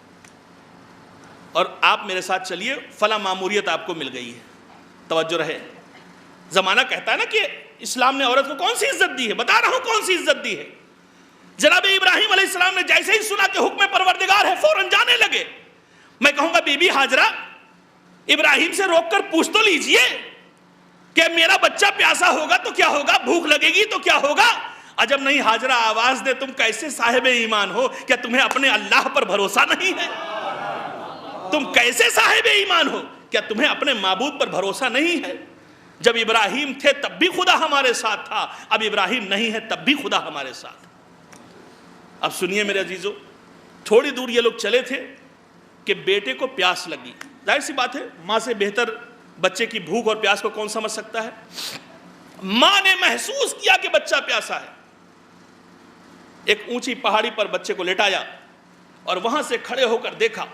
اور آپ میرے ساتھ چلیے، فلاں ماموریت آپ کو مل گئی ہے. توجہ رہے، زمانہ کہتا ہے نا کہ اسلام نے عورت کو کون سی عزت دی ہے. بتا رہا ہوں کون سی عزت دی ہے. جناب ابراہیم علیہ السلام نے جیسے ہی سنا کہ حکم پروردگار ہے فوراً جانے لگے. میں کہوں گا بی بی ہاجرہ ابراہیم سے روک کر پوچھ تو لیجئے کہ میرا بچہ پیاسا ہوگا تو کیا ہوگا، بھوک لگے گی تو کیا ہوگا. عجب نہیں ہاجرہ آواز دے تم کیسے صاحب ایمان ہو، کیا تمہیں اپنے اللہ پر بھروسہ نہیں ہے؟ تم کیسے صاحب ایمان ہو، کیا تمہیں اپنے معبود پر بھروسہ نہیں ہے؟ جب ابراہیم تھے تب بھی خدا ہمارے ساتھ تھا، اب ابراہیم نہیں ہے تب بھی خدا ہمارے ساتھ. اب سنیے میرے عزیزو، تھوڑی دور یہ لوگ چلے تھے کہ بیٹے کو پیاس لگی. ظاہر سی بات ہے، ماں سے بہتر بچے کی بھوک اور پیاس کو کون سمجھ سکتا ہے. ماں نے محسوس کیا کہ بچہ پیاسا ہے. ایک اونچی پہاڑی پر بچے کو لٹایا اور وہاں سے کھڑے ہو کر دیکھا،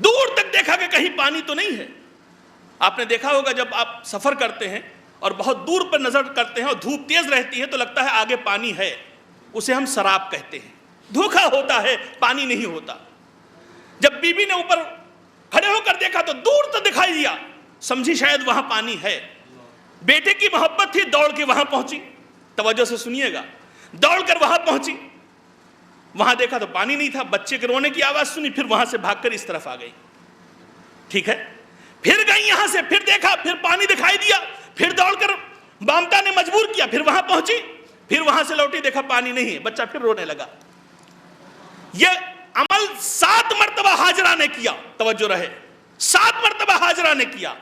دور تک دیکھا کہ کہیں پانی تو نہیں ہے. آپ نے دیکھا ہوگا جب آپ سفر کرتے ہیں اور بہت دور پر نظر کرتے ہیں اور دھوپ تیز رہتی ہے تو لگتا ہے آگے پانی ہے، اسے ہم سراب کہتے ہیں. دھوکا ہوتا ہے، پانی نہیں ہوتا. جب بی بی نے اوپر کھڑے ہو کر دیکھا تو دور تو دکھائی دیا، سمجھی شاید وہاں پانی ہے. بیٹے کی محبت تھی، دوڑ کے وہاں پہنچی. توجہ سے سنیے گا، دوڑ کر وہاں پہنچی، وہاں دیکھا تو پانی نہیں تھا، بچے کے رونے کی آواز سنی، پھر وہاں سے بھاگ کر اس طرف آ گئی، ٹھیک ہے، پھر گئی یہاں سے، پھر دیکھا، پھر پانی دکھائی دیا، پھر دوڑ کر مامتا نے مجبور کیا، پھر وہاں پہنچی، پھر وہاں سے لوٹی، دیکھا پانی نہیں ہے، بچہ پھر رونے لگا۔ یہ عمل 7 مرتبہ ہاجرہ نے کیا، توجہ رہے، 7 مرتبہ ہاجرہ نے کیا۔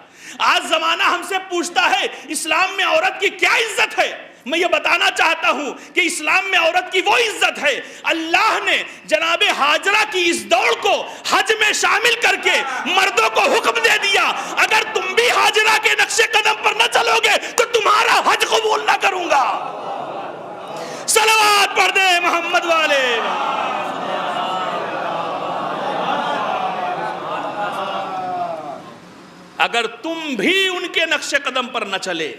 آج زمانہ ہم سے پوچھتا ہے اسلام میں عورت کی کیا عزت ہے؟ میں یہ بتانا چاہتا ہوں کہ اسلام میں عورت کی وہ عزت ہے، اللہ نے جناب ہاجرہ کی اس دوڑ کو حج میں شامل کر کے مردوں کو حکم دے دیا، اگر تم بھی ہاجرہ کے نقش قدم پر نہ چلو گے تو تمہارا حج قبول نہ کروں گا۔ صلوات پڑھ دے محمد والے۔ اگر تم بھی ان کے نقش قدم پر نہ چلے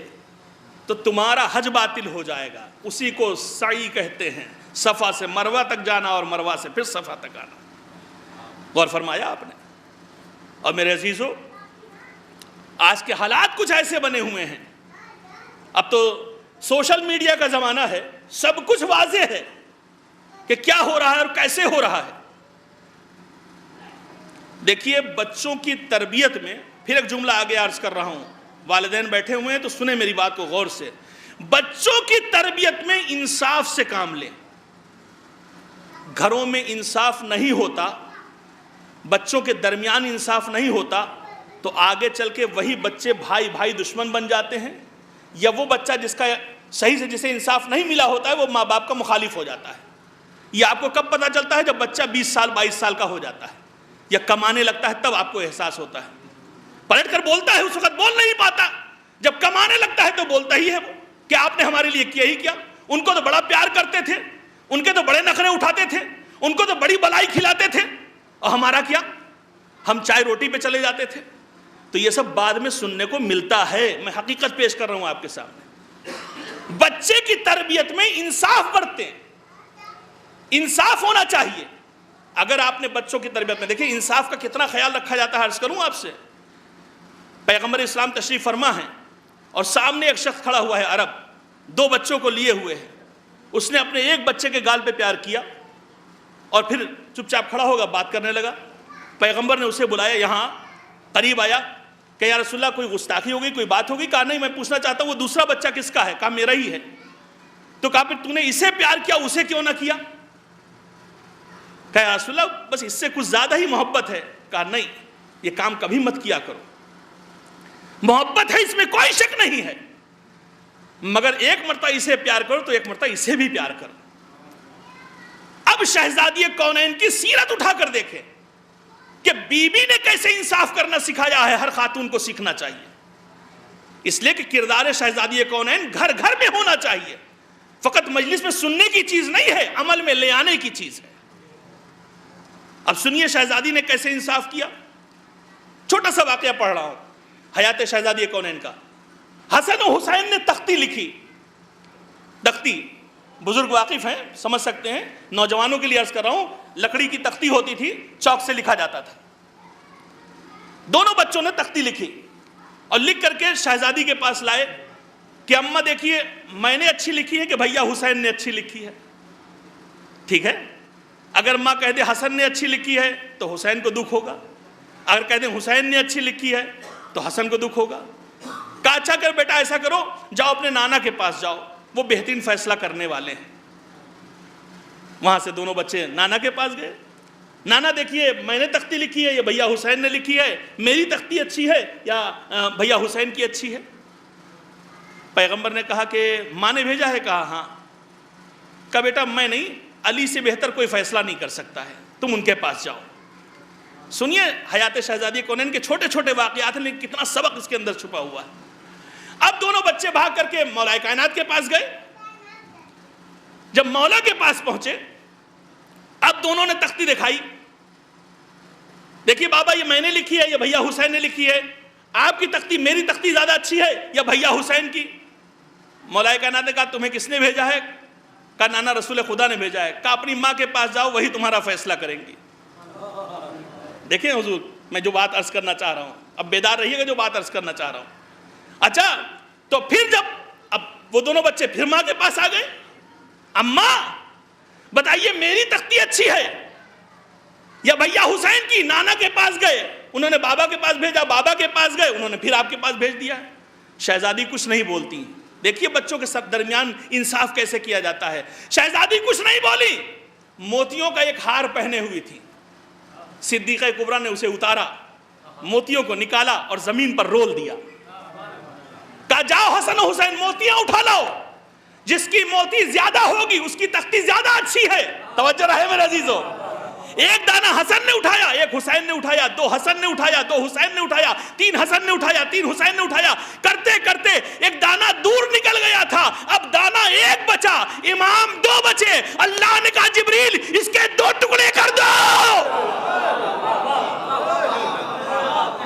تو تمہارا حج باطل ہو جائے گا۔ اسی کو سعی کہتے ہیں، صفا سے مروہ تک جانا اور مروہ سے پھر صفا تک آنا۔ غور فرمایا آپ نے؟ اور میرے عزیزو، آج کے حالات کچھ ایسے بنے ہوئے ہیں، اب تو سوشل میڈیا کا زمانہ ہے، سب کچھ واضح ہے کہ کیا ہو رہا ہے اور کیسے ہو رہا ہے۔ دیکھیے بچوں کی تربیت میں، پھر ایک جملہ آگے عرض کر رہا ہوں، والدین بیٹھے ہوئے ہیں تو سنیں میری بات کو غور سے، بچوں کی تربیت میں انصاف سے کام لیں۔ گھروں میں انصاف نہیں ہوتا، بچوں کے درمیان انصاف نہیں ہوتا تو آگے چل کے وہی بچے بھائی بھائی دشمن بن جاتے ہیں، یا وہ بچہ جس کا صحیح سے جسے انصاف نہیں ملا ہوتا ہے وہ ماں باپ کا مخالف ہو جاتا ہے۔ یہ آپ کو کب پتہ چلتا ہے؟ جب بچہ 20 سال 22 سال کا ہو جاتا ہے یا کمانے لگتا ہے، تب آپ کو احساس ہوتا ہے۔ پلٹ کر بولتا ہے، اس وقت بول نہیں پاتا، جب کمانے لگتا ہے تو بولتا ہی ہے وہ کہ آپ نے ہمارے لیے کیا ہی کیا، ان کو تو بڑا پیار کرتے تھے، ان کے تو بڑے نخرے اٹھاتے تھے، ان کو تو بڑی بلائی کھلاتے تھے، اور ہمارا کیا؟ ہم چائے روٹی پہ چلے جاتے تھے۔ تو یہ سب بعد میں سننے کو ملتا ہے، میں حقیقت پیش کر رہا ہوں آپ کے سامنے۔ بچے کی تربیت میں انصاف برتیں، انصاف ہونا چاہیے۔ اگر آپ نے بچوں کی تربیت میں دیکھیں انصاف کا کتنا خیال رکھا جاتا ہے، عرض کروں آپ سے، پیغمبر اسلام تشریف فرما ہے اور سامنے ایک شخص کھڑا ہوا ہے عرب، 2 بچوں کو لیے ہوئے ہے، اس نے اپنے ایک بچے کے گال پہ پیار کیا اور پھر چپ چاپ کھڑا ہوگا، بات کرنے لگا۔ پیغمبر نے اسے بلایا، یہاں قریب آیا کہ یا رسول اللہ کوئی گستاخی ہوگی، کوئی بات ہوگی؟ کہا نہیں، میں پوچھنا چاہتا ہوں وہ دوسرا بچہ کس کا ہے؟ کہا میرا ہی ہے۔ تو کہا پھر تو نے اسے پیار کیا، اسے کیوں نہ کیا؟ کہا یا رسول اللہ بس اس سے کچھ زیادہ ہی محبت ہے۔ کہا نہیں، یہ کام کبھی مت کیا کرو، محبت ہے اس میں کوئی شک نہیں ہے، مگر ایک مرتبہ اسے پیار کرو تو ایک مرتبہ اسے بھی پیار کرو۔ اب شہزادی کونین کی سیرت اٹھا کر دیکھیں کہ بیوی نے کیسے انصاف کرنا سکھایا ہے، ہر خاتون کو سیکھنا چاہیے، اس لیے کہ کردار شہزادی کونین گھر گھر میں ہونا چاہیے، فقط مجلس میں سننے کی چیز نہیں ہے، عمل میں لے آنے کی چیز ہے۔ اب سنیے شہزادی نے کیسے انصاف کیا۔ چھوٹا سا واقعہ پڑھ رہا ہوں حیات شہزادی کونین کا۔ حسن و حسین نے تختی لکھی، تختی بزرگ واقف ہیں، سمجھ سکتے ہیں، نوجوانوں کے لیے عرض کر رہا ہوں، لکڑی کی تختی ہوتی تھی، چاک سے لکھا جاتا تھا۔ دونوں بچوں نے تختی لکھی اور لکھ کر کے شہزادی کے پاس لائے کہ اماں دیکھیے میں نے اچھی لکھی ہے کہ بھیا حسین نے اچھی لکھی ہے، ٹھیک ہے؟ اگر ماں کہہ دے حسن نے اچھی لکھی ہے تو حسین کو دکھ ہوگا، اگر کہہ دیں حسین نے اچھی لکھی ہے تو حسن کو دکھ ہوگا۔ کہا اچھا کر بیٹا ایسا کرو، جاؤ اپنے نانا کے پاس جاؤ، وہ بہترین فیصلہ کرنے والے ہیں۔ وہاں سے دونوں بچے نانا کے پاس گئے۔ نانا دیکھیے میں نے تختی لکھی ہے، یہ بھیا حسین نے لکھی ہے، میری تختی اچھی ہے یا بھیا حسین کی اچھی ہے؟ پیغمبر نے کہا کہ ماں نے بھیجا ہے؟ کہا ہاں۔ کہا بیٹا میں نہیں، علی سے بہتر کوئی فیصلہ نہیں کر سکتا ہے، تم ان کے پاس جاؤ۔ سنیے حیات شہزادی کونین کے چھوٹے چھوٹے واقعات میں کتنا سبق اس کے اندر چھپا ہوا ہے۔ اب دونوں بچے بھاگ کر کے مولا کائنات کے پاس گئے۔ جب مولا کے پاس پہنچے، اب دونوں نے تختی دکھائی، دیکھیے بابا یہ میں نے لکھی ہے، یہ بھیا حسین نے لکھی ہے، آپ کی تختی میری تختی زیادہ اچھی ہے یا بھیا حسین کی؟ مولا کائنات نے کہا تمہیں کس نے بھیجا ہے؟ کہا نانا رسول خدا نے بھیجا ہے۔ کہا اپنی ماں کے پاس جاؤ، وہی تمہارا فیصلہ کریں گی۔ دیکھیں حضور میں جو بات عرض کرنا چاہ رہا ہوں، اب بیدار رہیے گا جو بات عرض کرنا چاہ رہا ہوں۔ اچھا تو پھر جب اب وہ دونوں بچے پھر ماں کے پاس آ گئے، اماں بتائیے میری تختی اچھی ہے یا بھیا حسین کی؟ نانا کے پاس گئے، انہوں نے بابا کے پاس بھیجا، بابا کے پاس گئے، انہوں نے پھر آپ کے پاس بھیج دیا۔ شہزادی کچھ نہیں بولتی۔ دیکھیے بچوں کے سب درمیان انصاف کیسے کیا جاتا ہے۔ شہزادی کچھ نہیں بولی، موتیوں کا ایک ہار پہنے ہوئی تھی، صدیقہ کبریٰ نے اسے اتارا، موتیوں کو نکالا اور زمین پر رول دیا، کہا جاؤ حسن و حسین موتیاں اٹھا لاؤ، جس کی موتی زیادہ ہوگی اس کی تختی زیادہ اچھی ہے۔ توجہ رہے میرے عزیزو، ایک دانہ حسن نے اٹھایا، ایک حسین نے اٹھایا، دو حسن نے اٹھایا، دو حسین نے اٹھایا، تین حسن نے اٹھایا، تین حسین نے اٹھایا، کرتے کرتے ایک دانہ دور نکل گیا تھا، اب دانہ ایک بچا، امام دو بچے، اللہ نے کہا جبریل اس کے دو ٹکڑے کر دو،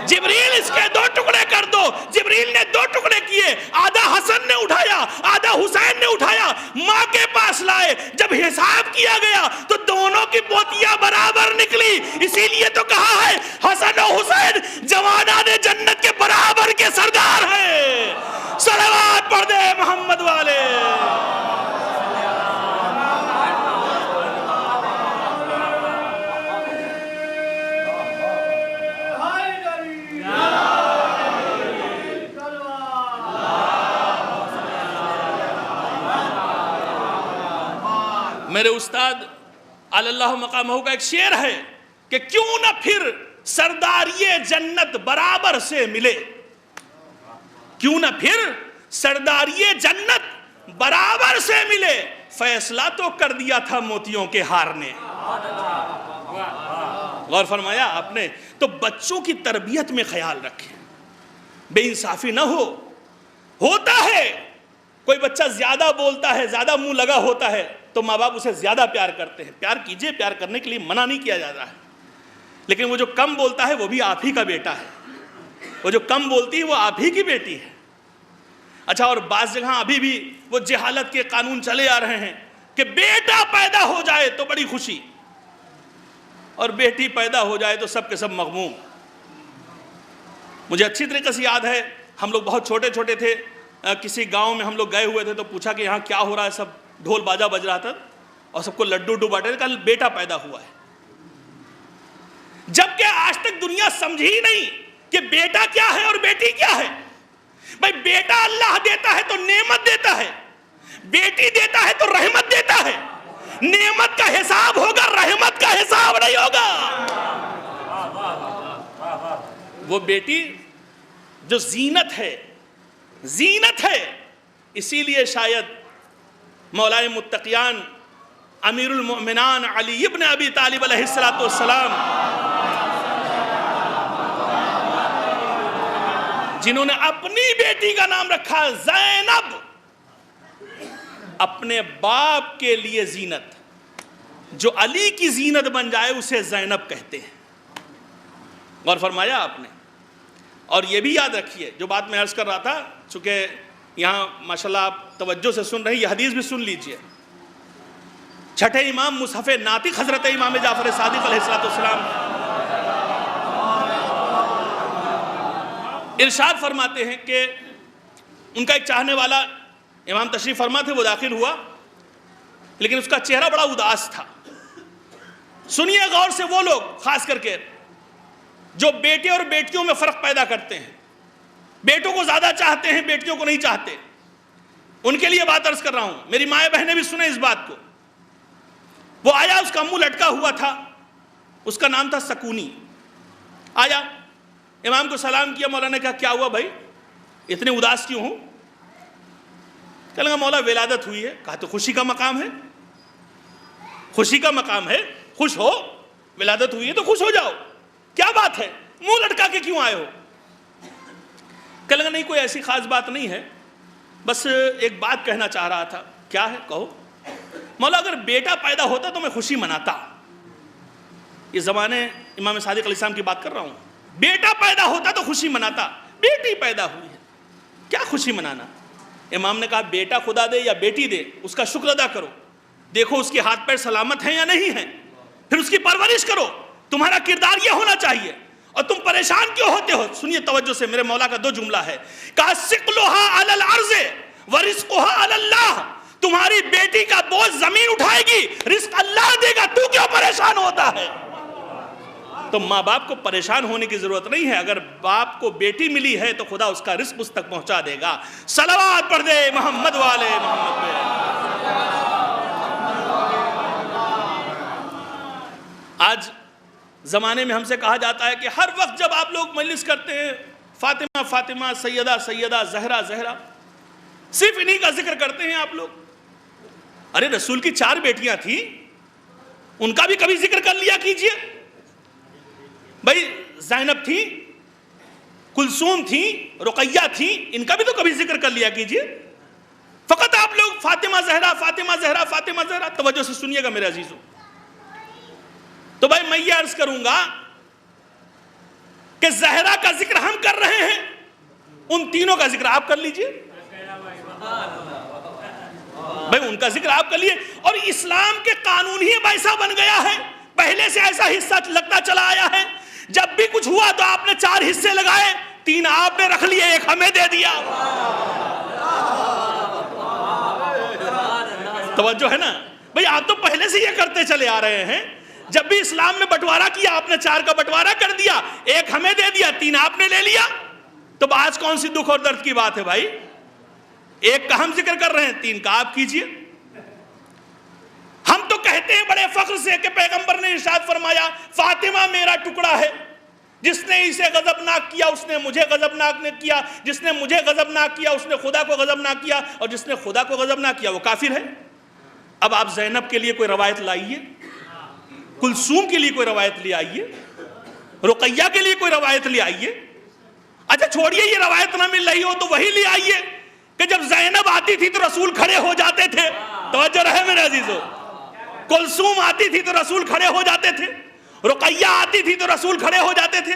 جبریل اس کے دو ٹکڑے کر دو۔ جبریل نے دو ٹکڑے کیے، آدھا حسن نے اٹھایا، آدھا حسین نے اٹھایا، ماں کے پاس لائے، جب حساب کیا گیا تو دونوں کی پوتیاں برابر نکلی، اسی لیے تو کہا ہے حسن و حسین جوانان جنت کے برابر کے سردار ہیں۔ صلوات پڑھ دے محمد والے۔ میرے استاد علی اللہ مقامہ کا ایک شعر ہے کہ کیوں نہ پھر سرداری جنت برابر سے ملے، کیوں نہ پھر سرداری جنت برابر سے ملے، فیصلہ تو کر دیا تھا موتیوں کے ہار نے۔ غور فرمایا آپ نے؟ تو بچوں کی تربیت میں خیال رکھیں، بے انصافی نہ ہو۔ ہوتا ہے کوئی بچہ زیادہ بولتا ہے، زیادہ منہ لگا ہوتا ہے تو ماں باپ اسے زیادہ پیار کرتے ہیں، پیار کیجئے، پیار کرنے کے لیے منع نہیں کیا جاتا ہے، لیکن وہ جو کم بولتا ہے وہ بھی آپ ہی کا بیٹا ہے، وہ جو کم بولتی ہے وہ آپ ہی کی بیٹی ہے۔ اچھا، اور بعض جگہ ابھی بھی وہ جہالت کے قانون چلے آ رہے ہیں کہ بیٹا پیدا ہو جائے تو بڑی خوشی اور بیٹی پیدا ہو جائے تو سب کے سب مغموم۔ مجھے اچھی طریقے سے یاد ہے، ہم لوگ بہت چھوٹے چھوٹے تھے، کسی گاؤں میں ہم لوگ گئے ہوئے تھے تو پوچھا کہ یہاں کیا ہو رہا ہے، سب ڈھول باجا بج رہا تھا اور سب کو لڈو ڈباٹے، کل بیٹا پیدا ہوا ہے، جبکہ آج تک دنیا سمجھی نہیں کہ بیٹا کیا ہے اور بیٹی کیا ہے۔ بھائی بیٹا اللہ دیتا ہے تو نعمت دیتا ہے، بیٹی دیتا ہے تو رحمت دیتا ہے، نعمت کا حساب ہوگا، رحمت کا حساب نہیں ہوگا۔ وہ بیٹی جو زینت ہے، زینت ہے، اسی لیے شاید مولائے متقیان امیر المؤمنان علی ابن ابی طالب علیہ السلام جنہوں نے اپنی بیٹی کا نام رکھا زینب، اپنے باپ کے لیے زینت، جو علی کی زینت بن جائے اسے زینب کہتے ہیں۔ غور فرمایا آپ نے؟ اور یہ بھی یاد رکھیے جو بات میں عرض کر رہا تھا، چونکہ یہاں ماشاءاللہ آپ توجہ سے سن رہے ہیں، یہ حدیث بھی سن لیجئے۔ چھٹے امام مصحف ناطق حضرت امام جعفر صادق علیہ السلام ارشاد فرماتے ہیں کہ ان کا ایک چاہنے والا امام تشریف فرما تھے، وہ داخل ہوا لیکن اس کا چہرہ بڑا اداس تھا۔ سنیے غور سے، وہ لوگ خاص کر کے جو بیٹے اور بیٹیوں میں فرق پیدا کرتے ہیں، بیٹوں کو زیادہ چاہتے ہیں، بیٹیوں کو نہیں چاہتے، ان کے لیے بات عرض کر رہا ہوں، میری مائیں بہنیں بھی سنیں اس بات کو۔ وہ آیا، اس کا منہ لٹکا ہوا تھا، اس کا نام تھا سکونی۔ آیا، امام کو سلام کیا، مولا نے کہا کیا ہوا بھائی، اتنے اداس کیوں ہوں؟ کہنے لگا مولا ولادت ہوئی ہے۔ کہا تو خوشی کا مقام ہے، خوشی کا مقام ہے، خوش ہو، ولادت ہوئی ہے تو خوش ہو جاؤ، کیا بات ہے، منہ لٹکا کے کیوں آئے ہو؟ کہنے لگا نہیں کوئی ایسی خاص بات نہیں ہے، بس ایک بات کہنا چاہ رہا تھا۔ کیا ہے، کہو۔ مولا اگر بیٹا پیدا ہوتا تو میں خوشی مناتا۔ یہ زمانے امام صادق علیہ السلام کی بات کر رہا ہوں، بیٹا پیدا ہوتا تو خوشی مناتا، بیٹی پیدا ہوئی ہے، کیا خوشی منانا؟ امام نے کہا بیٹا خدا دے یا بیٹی دے، اس کا شکر ادا کرو، دیکھو اس کے ہاتھ پیر سلامت ہیں یا نہیں ہیں، پھر اس کی پرورش کرو، تمہارا کردار یہ ہونا چاہیے۔ اور تم پریشان کیوں ہوتے ہو؟ سنیے توجہ سے، میرے مولا کا دو جملہ ہے، کہا سقلها علی الارض ورزقها علی اللہ، تمہاری بیٹی کا بوجھ زمین اٹھائے گی، رزق اللہ دے گا، تو کیوں پریشان ہوتا ہے؟ تو ماں باپ کو پریشان ہونے کی ضرورت نہیں ہے. اگر باپ کو بیٹی ملی ہے تو خدا اس کا رزق اس تک پہنچا دے گا. صلوات پڑھ دے محمد والے محمد پہ. آج زمانے میں ہم سے کہا جاتا ہے کہ ہر وقت جب آپ لوگ مجلس کرتے ہیں فاطمہ فاطمہ، سیدہ سیدہ، زہرا زہرا، صرف انہی کا ذکر کرتے ہیں آپ لوگ. ارے رسول کی 4 بیٹیاں تھیں، ان کا بھی کبھی ذکر کر لیا کیجئے. بھائی زینب تھی، کلثوم تھی، رقیہ تھی، ان کا بھی تو کبھی ذکر کر لیا کیجئے. فقط آپ لوگ فاطمہ زہرا فاطمہ زہرا فاطمہ زہرا. توجہ سے سنیے گا میرے عزیزوں. تو بھائی میں یہ عرض کروں گا کہ زہرا کا ذکر ہم کر رہے ہیں، ان تینوں کا ذکر آپ کر لیجئے. بھائی ان کا ذکر آپ کر لیے. اور اسلام کے قانون ہی ایسا بن گیا ہے، پہلے سے ایسا حصہ لگتا چلا آیا ہے. جب بھی کچھ ہوا تو آپ نے 4 حصے لگائے، 3 آپ نے رکھ لیے، 1 ہمیں دے دیا. توجہ ہے نا بھئی؟ آپ تو پہلے سے یہ کرتے چلے آ رہے ہیں. جب بھی اسلام میں بٹوارا کیا آپ نے 4 کا بٹوارا کر دیا، 1 ہمیں دے دیا، 3 آپ نے لے لیا. تو آج کون سی دکھ اور درد کی بات ہے بھائی؟ 1 کا ہم ذکر کر رہے ہیں، 3 کا آپ کیجئے. ہم تو کہتے ہیں بڑے فخر سے کہ پیغمبر نے ارشاد فرمایا فاطمہ میرا ٹکڑا ہے، جس نے اسے غضبناک کیا اس نے مجھے غضبناک نے کیا، جس نے مجھے غضبناک کیا اس نے خدا کو غضبناک کیا، اور جس نے خدا کو غضبناک کیا وہ کافر ہے. اب آپ زینب کے لیے کوئی روایت لائیے، کلثوم کے لیے کوئی روایت لے آئیے، رقیہ کے لیے کوئی روایت لے آئیے. اچھا چھوڑیے یہ روایت نہ مل رہی ہو تو وہی لے آئیے کہ جب زینب آتی تھی تو رسول کھڑے ہو جاتے تھے. توجہ رہے میرے عزیزو. کلثوم آتی تھی تو رسول کھڑے ہو جاتے تھے، رقیہ آتی تھی تو رسول کھڑے ہو جاتے تھے.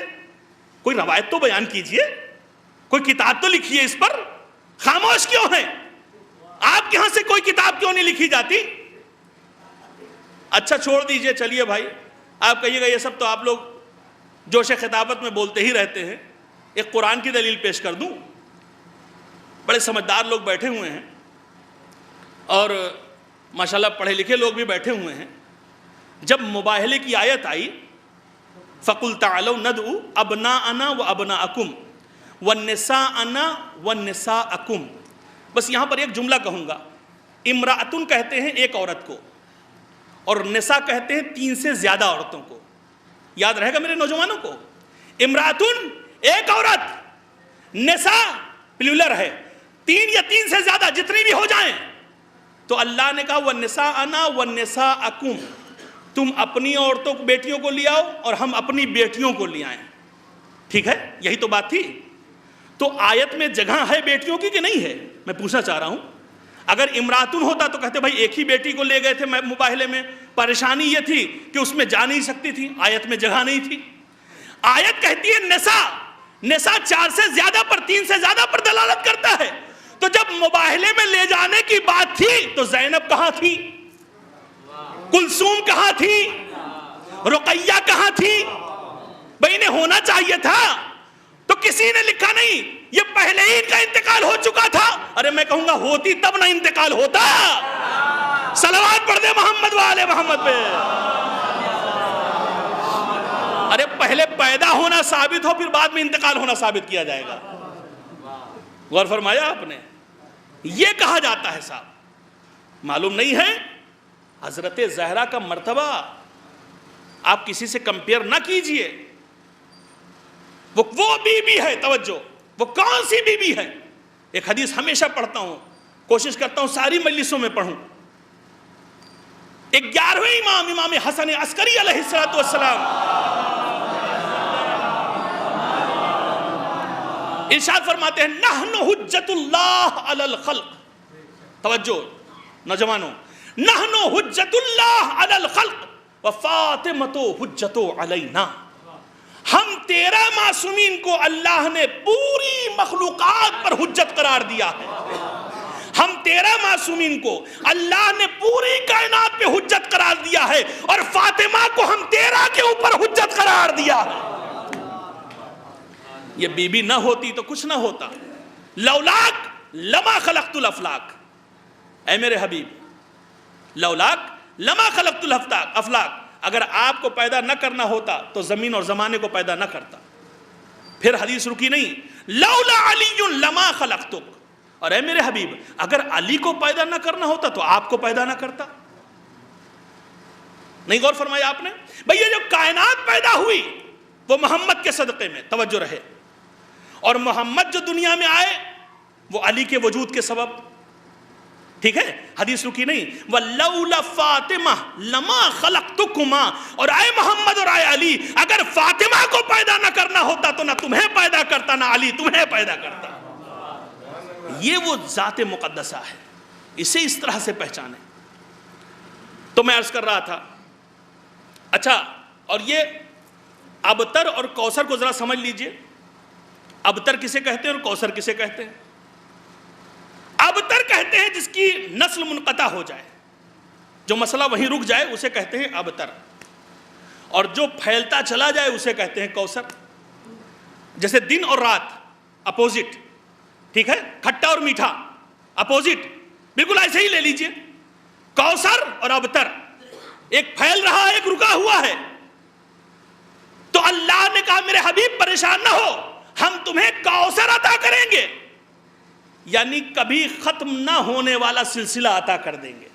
کوئی روایت تو بیان کیجئے، کوئی کتاب تو لکھیے اس پر. خاموش کیوں ہیں؟ آپ کے ہاں سے کوئی کتاب کیوں نہیں لکھی جاتی؟ اچھا چھوڑ دیجئے، چلیے بھائی. آپ کہیے گا یہ سب تو آپ لوگ جوش خطابت میں بولتے ہی رہتے ہیں. ایک قرآن کی دلیل پیش کر دوں. بڑے سمجھدار لوگ بیٹھے ہوئے ہیں اور ماشاءاللہ پڑھے لکھے لوگ بھی بیٹھے ہوئے ہیں. جب مباہلے کی آیت آئی فَقُلْ تَعَلَوْا نَدْعُ أَبْنَاءَنَا وَأَبْنَاءَكُمْ وَالنِّسَاءَنَا وَالنِّسَاءَكُمْ. بس یہاں پر ایک جملہ کہوں گا. امرأتن کہتے ہیں ایک عورت کو، اور نساء کہتے ہیں 3 سے زیادہ عورتوں کو. یاد رہے گا میرے نوجوانوں کو. امرأتن ایک عورت، نساء پلولر ہے، 3 یا 3 سے زیادہ جتنی بھی ہو جائیں. تو اللہ نے کہا وَالنِّسَاءَنَا وَالنِّسَاءَكُمْ، تم اپنی عورتوں کو بیٹیوں کو لے آؤ اور ہم اپنی بیٹیوں کو لے آئیں. ٹھیک ہے، یہی تو بات تھی. تو آیت میں جگہ ہے بیٹیوں کی کہ نہیں ہے؟ میں پوچھنا چاہ رہا ہوں. اگر امراتن ہوتا تو کہتے بھائی ایک ہی بیٹی کو لے گئے تھے مباہلے میں. پریشانی یہ تھی کہ اس میں جا نہیں سکتی تھی، آیت میں جگہ نہیں تھی. آیت کہتی ہے نساء، نساء 4 سے زیادہ پر 3 سے زیادہ پر دلالت کرتا ہے. تو جب مباہلے میں لے جانے کی بات تھی تو زینب کہاں تھی؟ کلثوم کہاں تھی؟ رقیہ کہاں تھی؟ بھائی انہیں ہونا چاہیے تھا. تو کسی نے لکھا نہیں یہ پہلے ہی ان کا انتقال ہو چکا تھا. ارے میں کہوں گا ہوتی تب نہ انتقال ہوتا. صلوات پڑھ دے محمد والے محمد پہ. ارے پہلے پیدا ہونا ثابت ہو پھر بعد میں انتقال ہونا ثابت کیا جائے گا. غور فرمایا آپ نے؟ یہ کہا جاتا ہے صاحب. معلوم نہیں ہے حضرت زہرا کا مرتبہ آپ کسی سے کمپیئر نہ کیجئے. وہ بی بی ہے. توجہ، وہ کون سی بی بی ہے؟ ایک حدیث ہمیشہ پڑھتا ہوں، کوشش کرتا ہوں ساری مجلسوں میں پڑھوں. 11ویں امام حسن عسکری علیہ السلام ارشاد فرماتے ہیں نحن حجت اللہ علی الخلق. توجہ نوجوانوں، نحن حجت اللہ علی الخلق وفاطمۃ حجت علینا. ہم 13 معصومین کو اللہ نے پوری مخلوقات پر حجت قرار دیا ہے. ہم 13 معصومین کو اللہ نے پوری کائنات پہ حجت قرار دیا ہے، اور فاطمہ کو ہم 13 کے اوپر حجت قرار دیا ہے. یہ بی بی نہ ہوتی تو کچھ نہ ہوتا. لولاک لما خلقت الافلاک. اے میرے حبیب لولاک لما خلقت الافلاک، اگر آپ کو پیدا نہ کرنا ہوتا تو زمین اور زمانے کو پیدا نہ کرتا. پھر حدیث رکی نہیں، لولا علی لما خلقتک، اور اے میرے حبیب اگر علی کو پیدا نہ کرنا ہوتا تو آپ کو پیدا نہ کرتا. نہیں غور فرمایا آپ نے؟ بھئی یہ جو کائنات پیدا ہوئی وہ محمد کے صدقے میں، توجہ رہے، اور محمد جو دنیا میں آئے وہ علی کے وجود کے سبب. ٹھیک ہے، حدیث رکی نہیں، وَلَوْلَ فَاطِمَةَ لَمَا خَلَقْتُكُمَا، اور اے محمد اور اے علی اگر فاطمہ کو پیدا نہ کرنا ہوتا تو نہ تمہیں پیدا کرتا نہ علی تمہیں پیدا کرتا. یہ وہ ذات مقدسہ ہے، اسے اس طرح سے پہچانے. تو میں عرض کر رہا تھا، اچھا اور یہ ابتر اور کوثر کو ذرا سمجھ لیجئے. ابتر کسے کہتے ہیں اور کوثر کسے کہتے ہیں؟ ابتر کہتے ہیں جس کی نسل منقطع ہو جائے، جو مسئلہ وہیں رک جائے اسے کہتے ہیں ابتر، اور جو پھیلتا چلا جائے اسے کہتے ہیں کوثر. جیسے دن اور رات اپوزٹ، ٹھیک ہے، کھٹا اور میٹھا اپوزٹ، بالکل ایسے ہی لے لیجئے. کوثر اور ابتر، ایک پھیل رہا ہے ایک رکا ہوا ہے. تو اللہ نے کہا میرے حبیب پریشان نہ ہو، ہم تمہیں کوثر عطا کریں گے، یعنی کبھی ختم نہ ہونے والا سلسلہ عطا کر دیں گے.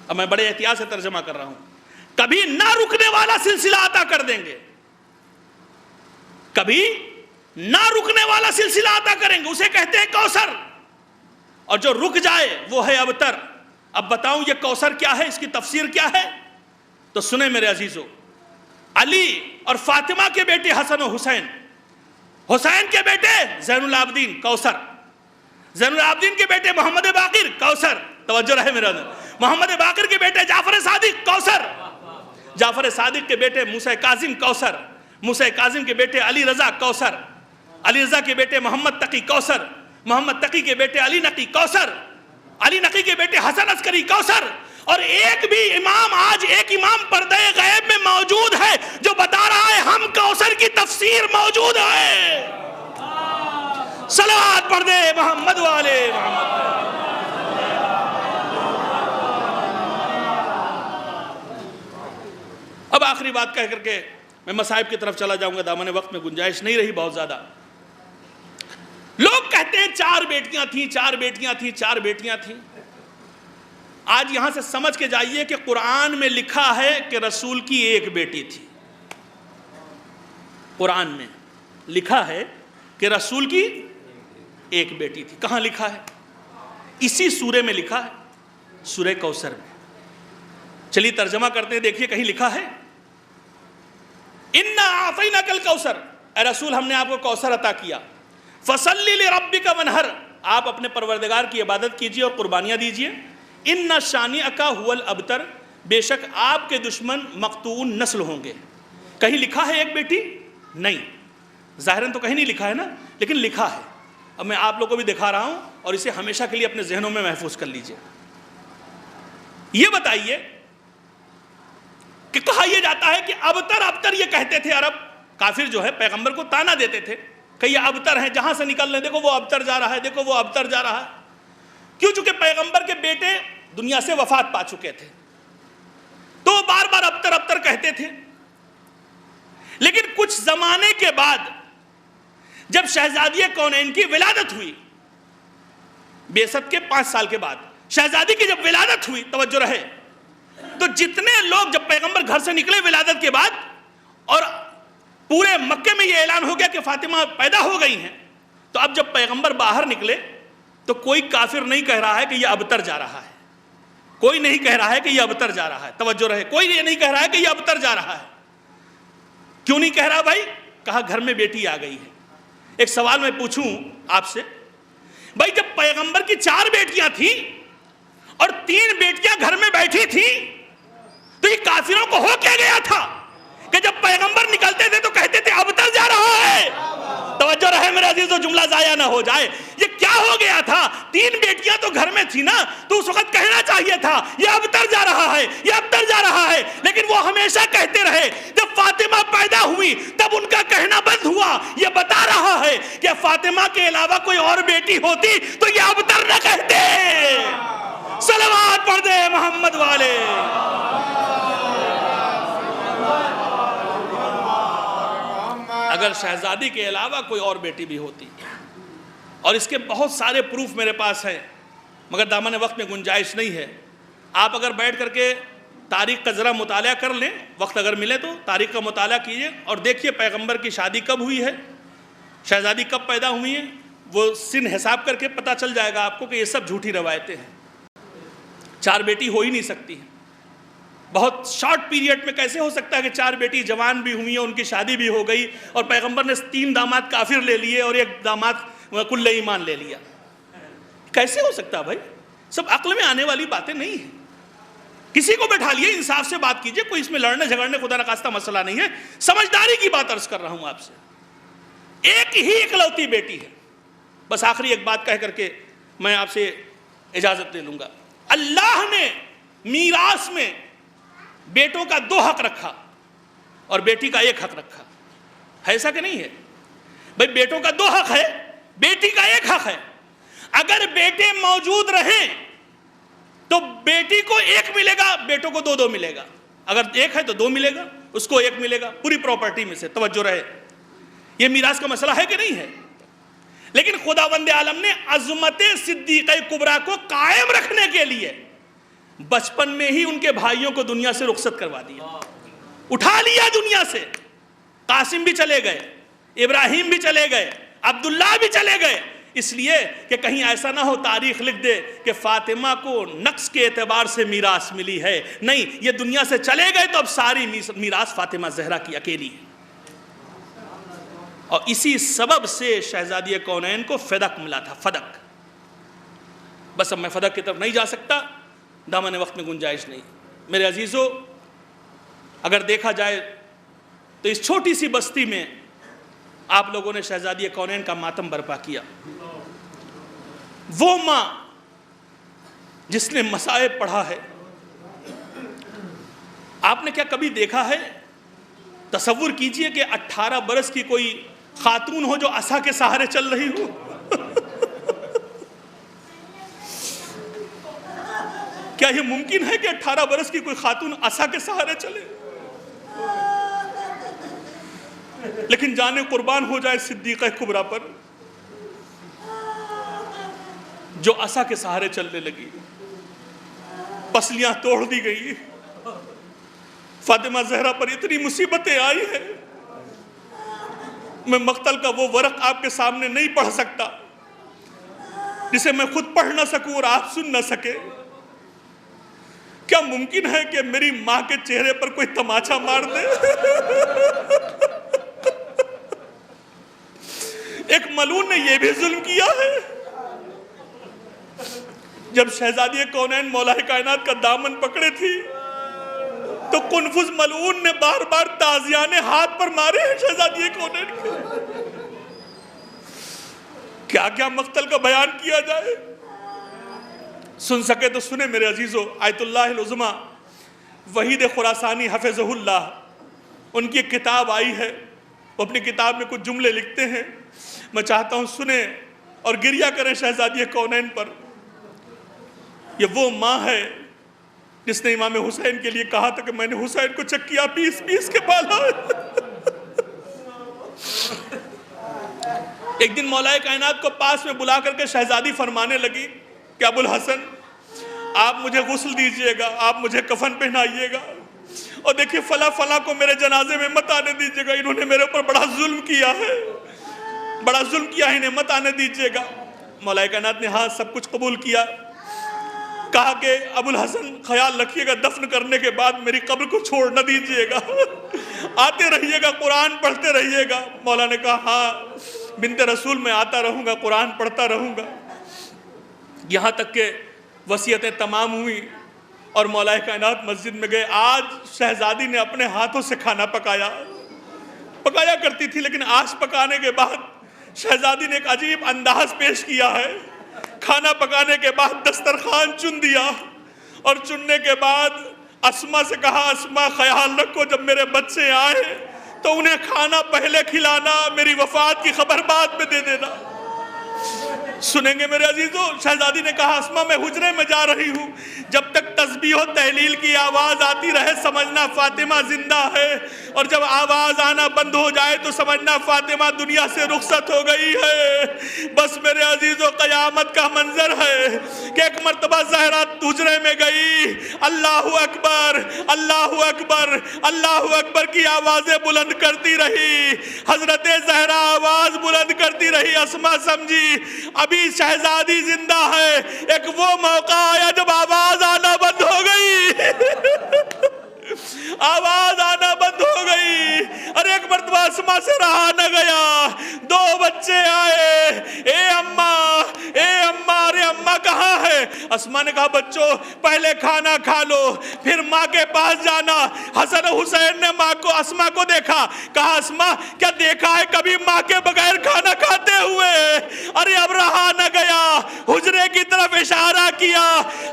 اب میں بڑے احتیاط سے ترجمہ کر رہا ہوں، کبھی نہ رکنے والا سلسلہ عطا کر دیں گے، کبھی نہ رکنے والا سلسلہ عطا کریں گے، اسے کہتے ہیں کوثر. اور جو رک جائے وہ ہے ابتر. اب بتاؤں یہ کوثر کیا ہے، اس کی تفسیر کیا ہے؟ تو سنیں میرے عزیزو، علی اور فاطمہ کے بیٹے حسن و حسین، حسین کے بیٹے زین العابدین کوثر، زین العابدین کے بیٹے محمد باقر کوثر، توجہ رہے میرا، محمد باقر کے بیٹے جعفر صادق کوثر، جعفر صادق کے بیٹے موسیٰ کاظم کوثر، موسیٰ کاظم کے بیٹے علی رضا کوثر، علی رضا کے بیٹے محمد تقی کوثر، محمد تقی کے بیٹے علی نقی کوثر، علی نقی کے بیٹے حسن عسکری کوثر. اور ایک بھی امام، آج ایک امام پردہ غیب میں موجود ہے جو بتا رہا ہے ہم کوثر کی تفسیر موجود ہے. صلوات پڑھ دے محمد والے محمد. اب آخری بات کہہ کر کے میں مصائب کی طرف چلا جاؤں گا، دامن وقت میں گنجائش نہیں رہی بہت زیادہ. لوگ کہتے ہیں 4 بیٹیاں تھیں، 4 بیٹیاں تھیں، 4 بیٹیاں تھیں. آج یہاں سے سمجھ کے جائیے کہ قرآن میں لکھا ہے کہ رسول کی ایک بیٹی تھی. قرآن میں لکھا ہے کہ رسول کی ایک بیٹی تھی. کہاں لکھا ہے؟ اسی سورے میں لکھا ہے، سورہ کوثر میں. چلیے ترجمہ کرتے ہیں، دیکھیے کہیں لکھا ہے اِنَّا أَعْطَيْنَاكَ الْكَوْثَرَ، اے رسول ہم نے آپ کو کوثر عطا کیا. فَصَلِّ لِرَبِّكَ وَانْحَرْ، آپ اپنے پروردگار کی عبادت کیجئے اور قربانیاں دیجئے. اِنَّ شَانِئَكَ هُوَ الْأَبْتَرُ، بے شک آپ کے دشمن مقطوع نسل ہوں گے. کہیں لکھا ہے ایک بیٹی؟ نہیں، ظاہراً تو کہیں نہیں لکھا ہے نا، لیکن لکھا ہے. اب میں آپ لوگوں کو بھی دکھا رہا ہوں اور اسے ہمیشہ کے لیے اپنے ذہنوں میں محفوظ کر لیجئے. یہ بتائیے کہ کہا یہ جاتا ہے کہ ابتر ابتر یہ کہتے تھے عرب، کافر جو ہے پیغمبر کو تانا دیتے تھے کہ یہ ابتر ہیں، جہاں سے نکل رہے، دیکھو وہ ابتر جا رہا ہے، دیکھو وہ ابتر جا رہا ہے. کیوں؟ چونکہ پیغمبر کے بیٹے دنیا سے وفات پا چکے تھے تو وہ بار بار ابتر ابتر کہتے تھے. لیکن کچھ زمانے کے بعد جب شہزادی کونین کی ولادت ہوئی، بعثت کے 5 سال کے بعد شہزادی کی جب ولادت ہوئی، توجہ رہے، تو جتنے لوگ جب پیغمبر گھر سے نکلے ولادت کے بعد اور پورے مکے میں یہ اعلان ہو گیا کہ فاطمہ پیدا ہو گئی ہیں، تو اب جب پیغمبر باہر نکلے تو کوئی کافر نہیں کہہ رہا ہے کہ یہ ابتر جا رہا ہے، کوئی نہیں کہہ رہا ہے کہ یہ ابتر جا رہا ہے. توجہ رہے، کوئی یہ نہیں کہہ رہا ہے کہ یہ ابتر جا رہا ہے. کیوں نہیں کہہ رہا بھائی؟ کہا گھر میں بیٹی آ گئی ہے. ایک سوال میں پوچھوں آپ سے، بھائی جب پیغمبر کی 4 بیٹیاں تھیں اور 3 بیٹیاں گھر میں بیٹھی تھیں تو یہ کافروں کو ہو کیا گیا تھا کہ جب پیغمبر نکلتے تھے تو کہتے تھے ابتر جا رہا ہے؟ توجہ رہے میرے عزیزو، جملہ ضائع نہ ہو جائے. یہ کیا ہو گیا تھا؟ 3 بیٹیاں تو گھر میں تھی نا، تو اس وقت کہنا چاہیے تھا یہ ابتر جا رہا ہے، یہ ابتر جا رہا ہے. لیکن وہ ہمیشہ کہتے رہے. جب فاطمہ پیدا ہوئی تب ان کا کہنا بند ہوا. یہ بتا رہا ہے کہ فاطمہ کے علاوہ کوئی اور بیٹی ہوتی تو یہ ابتر نہ کہتے. صلوات پڑھ دے محمد والے. اگر شہزادی کے علاوہ کوئی اور بیٹی بھی ہوتی، اور اس کے بہت سارے پروف میرے پاس ہیں، مگر دامن وقت میں گنجائش نہیں ہے. آپ اگر بیٹھ کر کے تاریخ کا ذرا مطالعہ کر لیں، وقت اگر ملے تو تاریخ کا مطالعہ کیجئے اور دیکھیے پیغمبر کی شادی کب ہوئی ہے، شہزادی کب پیدا ہوئی ہیں، وہ سن حساب کر کے پتہ چل جائے گا آپ کو کہ یہ سب جھوٹی روایتیں ہیں. 4 بیٹی ہو ہی نہیں سکتی ہیں. بہت شارٹ پیریڈ میں کیسے ہو سکتا ہے کہ 4 بیٹی جوان بھی ہوئی ہیں، ان کی شادی بھی ہو گئی، اور پیغمبر نے 3 داماد کافر لے لیے اور 1 داماد کل ایمان لے لیا؟ کیسے ہو سکتا بھائی؟ سب عقل میں آنے والی باتیں نہیں ہیں. کسی کو بٹھا لیے، انصاف سے بات کیجئے، کوئی اس میں لڑنے جھگڑنے خدا نخواستہ مسئلہ نہیں ہے. سمجھداری کی بات عرض کر رہا ہوں آپ سے. ایک ہی اکلوتی بیٹی ہے. بس آخری ایک بات کہہ کر کے میں آپ سے اجازت لے لوں گا. اللہ نے میراث میں بیٹوں کا 2 حق رکھا اور بیٹی کا 1 حق رکھا. ایسا کہ نہیں ہے بھائی؟ بیٹوں کا 2 حق ہے، بیٹی کا 1 حق ہے. اگر بیٹے موجود رہیں تو بیٹی کو 1 ملے گا، بیٹوں کو 2 ملے گا. اگر 1 ہے تو 2 ملے گا، اس کو 1 ملے گا پوری پراپرٹی میں سے. توجہ رہے، یہ میراث کا مسئلہ ہے کہ نہیں ہے؟ لیکن خداوند عالم نے عظمت صدیقہ کبریٰ کو قائم رکھنے کے لیے بچپن میں ہی ان کے بھائیوں کو دنیا سے رخصت کروا دیا، اٹھا لیا دنیا سے. قاسم بھی چلے گئے، ابراہیم بھی چلے گئے، عبداللہ بھی چلے گئے، اس لیے کہ کہیں ایسا نہ ہو تاریخ لکھ دے کہ فاطمہ کو نقص کے اعتبار سے میراث ملی ہے. نہیں، یہ دنیا سے چلے گئے تو اب ساری میراث فاطمہ زہرا کی اکیلی ہے. اور اسی سبب سے شہزادی کونین کو فدق ملا تھا، فدق. بس اب میں فدق کی طرف نہیں جا سکتا، دامن وقت میں گنجائش نہیں. میرے عزیزو، اگر دیکھا جائے تو اس چھوٹی سی بستی میں آپ لوگوں نے شہزادی کونین کا ماتم برپا کیا. وہ ماں جس نے مصائب پڑھا ہے، آپ نے کیا کبھی دیکھا ہے؟ تصور کیجئے کہ 18 برس کی کوئی خاتون ہو جو عصا کے سہارے چل رہی ہو. کیا یہ ممکن ہے کہ 18 برس کی کوئی خاتون عصا کے سہارے چلے؟ لیکن جانے قربان ہو جائے صدیقہ کبریٰ پر جو عصا کے سہارے چلنے لگی. پسلیاں توڑ دی گئی. فاطمہ زہرا پر اتنی مصیبتیں آئی ہیں، میں مقتل کا وہ ورق آپ کے سامنے نہیں پڑھ سکتا جسے میں خود پڑھ نہ سکوں اور آپ سن نہ سکے. کیا ممکن ہے کہ میری ماں کے چہرے پر کوئی تماچا مار دے؟ ایک ملعون نے یہ بھی ظلم کیا ہے. جب شہزادی کونین مولا کائنات کا دامن پکڑے تھی تو قنفذ ملعون نے بار بار تازیانے ہاتھ پر مارے ہیں شہزادی کونین کے. کیا کیا مقتل کا بیان کیا جائے. سن سکے تو سنے میرے عزیزو. آیت اللہ العظمیٰ وحید خراسانی حفظہ اللہ، ان کی ایک کتاب آئی ہے، وہ اپنی کتاب میں کچھ جملے لکھتے ہیں، میں چاہتا ہوں سنیں اور گریہ کریں شہزادی کونین پر. یہ وہ ماں ہے جس نے امام حسین کے لیے کہا تھا کہ میں نے حسین کو چکیا پیس پیس کے پالا. ایک دن مولا کائنات کو پاس میں بلا کر کے شہزادی فرمانے لگی کہ ابو الحسن، آپ مجھے غسل دیجئے گا، آپ مجھے کفن پہنائیے گا، اور دیکھیے فلاں فلاں کو میرے جنازے میں مت آنے دیجئے گا، انہوں نے میرے اوپر بڑا ظلم کیا ہے، بڑا ظلم کیا ہے، انہیں مت آنے دیجئے گا. مولا کائنات نے ہاں سب کچھ قبول کیا. کہا کہ ابو الحسن خیال رکھیے گا دفن کرنے کے بعد میری قبر کو چھوڑ نہ دیجئے گا، آتے رہیے گا، قرآن پڑھتے رہیے گا. مولا نے کہا ہاں بنت رسول میں آتا رہوں گا، قرآن پڑھتا رہوں گا. یہاں تک کہ وصیتیں تمام ہوئی اور مولا کائنات مسجد میں گئے. آج شہزادی نے اپنے ہاتھوں سے کھانا پکایا کرتی تھی، لیکن آج پکانے کے بعد شہزادی نے ایک عجیب انداز پیش کیا ہے. کھانا پکانے کے بعد دسترخوان چن دیا اور چننے کے بعد اسما سے کہا اسما خیال رکھو جب میرے بچے آئے تو انہیں کھانا پہلے کھلانا، میری وفات کی خبر بعد میں دے دینا. سنیں گے میرے عزیزو، شہزادی نے کہا اسما میں حجرے میں جا رہی ہوں، جب تک تسبیح و تحلیل کی آواز آتی رہے سمجھنا فاطمہ زندہ ہے، اور جب آواز آنا بند ہو جائے تو سمجھنا فاطمہ دنیا سے رخصت ہو گئی ہے۔ بس میرے عزیزو قیامت کا منظر ہے کہ ایک مرتبہ زہرا حجرے میں گئی، اللہ اکبر اللہ اکبر اللہ اکبر کی آوازیں بلند کرتی رہی، حضرت زہرا آواز بلند کرتی رہی، اسما سمجھی ابھی شہزادی زندہ ہے۔ ایک وہ موقع آیا جب آواز آنا بند ہو گئی آواز آنا بند ہو گئی، اور ایک مرتبہ اسما سے رہا نہ گیا، دو بچے آئے، اے اماں ارے اماں کہاں ہے؟ اسما نے کہا بچوں پہلے کھانا کھا لو پھر ماں کے پاس جانا۔ حسن حسین نے ماں کو اسما کو دیکھا، کہا اسما کیا دیکھا ہے کبھی ماں کے بغیر کھانا کھاتے ہوئے؟ ارے اب رہا نہ گیا، حجرے کی طرف اشارہ کیا،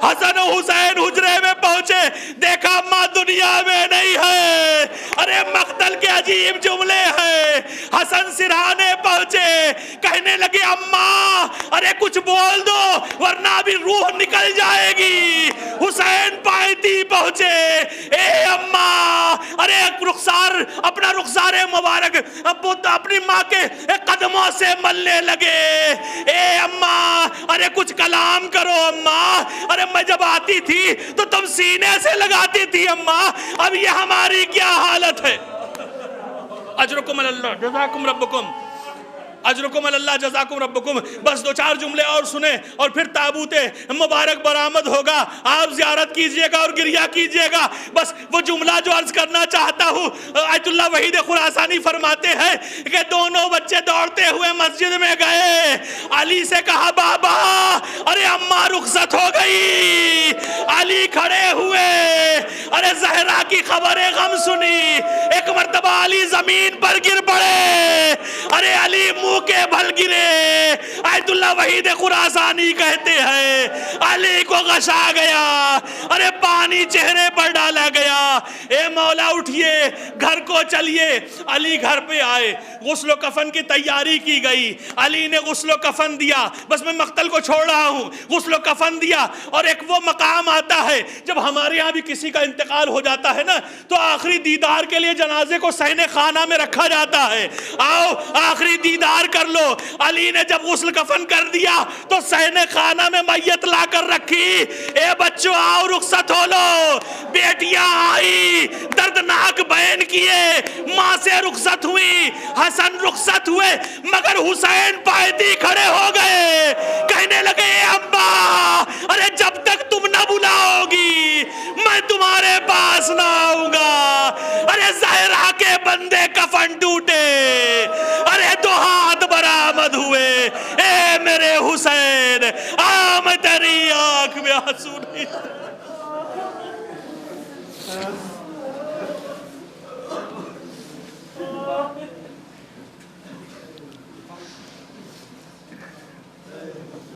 حسن حسین حجرے میں پہنچے، دیکھا ماں دنیا میں نہیں ہے۔ ارے مقتل کے عجیب جملے ہیں۔ حسن سرہانے پہنچے، کہنے لگے اماں ارے کچھ بول دو ورنہ بھی روح نکل جائے گی۔ حسین پائتی پہنچے، اے اماں ارے رخسار اپنا رخسار مبارک اپنی ماں کے قدموں سے ملنے لگے، اے اماں ارے کچھ کلام کرو اماں، ارے میں جب آتی تھی تو تم سینے سے لگاتی تھی اماں، اب یہ ہماری کیا حالت ہے؟ اجرکم اللہ جزاکم ربکم اجرکم اللہ جزاکم ربکم۔ بس دو چار جملے اور سنیں اور پھر تابوت مبارک برآمد ہوگا، آپ زیارت کیجئے گا اور گریہ کیجئے گا۔ بس وہ جملہ جو عرض کرنا چاہتا ہوں، آیت اللہ وحید خراسانی فرماتے ہیں کہ دونوں بچے دوڑتے ہوئے مسجد میں گئے، علی سے کہا بابا ارے اماں رخصت ہو گئی۔ علی کھڑے ہوئے، ارے زہرا کی خبر غم سنی، ایک مرتبہ علی زمین پر گر پڑے، ارے علی منہ کے بھل گرے۔ آیت اللہ وحید خراسانی کہتے ہیں علی کو غشا گیا، ارے پانی چہرے پر ڈالا گیا، اے مولا اٹھئے گھر کو چلیے۔ علی گھر پہ آئے، غسل و کفن کی تیاری کی گئی، علی نے غسل و کفن دیا، بس میں مقتل کو چھوڑ رہا ہوں، غسل و کفن دیا، اور ایک وہ مقام آتا ہے جب ہمارے ہاں بھی کسی کا انتقال ہو جاتا ہے نا تو آخری دیدار کے لیے جنازے کو صحن خانہ میں رکھا جاتا ہے، آؤ آخری دیدار کر لو۔ علی نے جب غسل کفن کر دیا تو صحن خانہ میں میت لا کر رکھی، اے بچوں آؤ رخصت ہو لو۔ بیٹیاں آئی، دردناک بیان کیے، ماں سے رخصت ہوئی، حسن رخصت ہوئے، مگر حسین پائیدی کھڑے ہو گئے، کہنے لگے اے اماں ارے جب تک تم نہ بلاؤ گی میں تمہارے پاس نہ آؤں گا۔ ارے زہرا کے بندے کفن ٹوٹے، ارے دو ہاتھ برآمد ہوئے، اے میرے حسین میں تیری آنکھ میں آنسو نہیں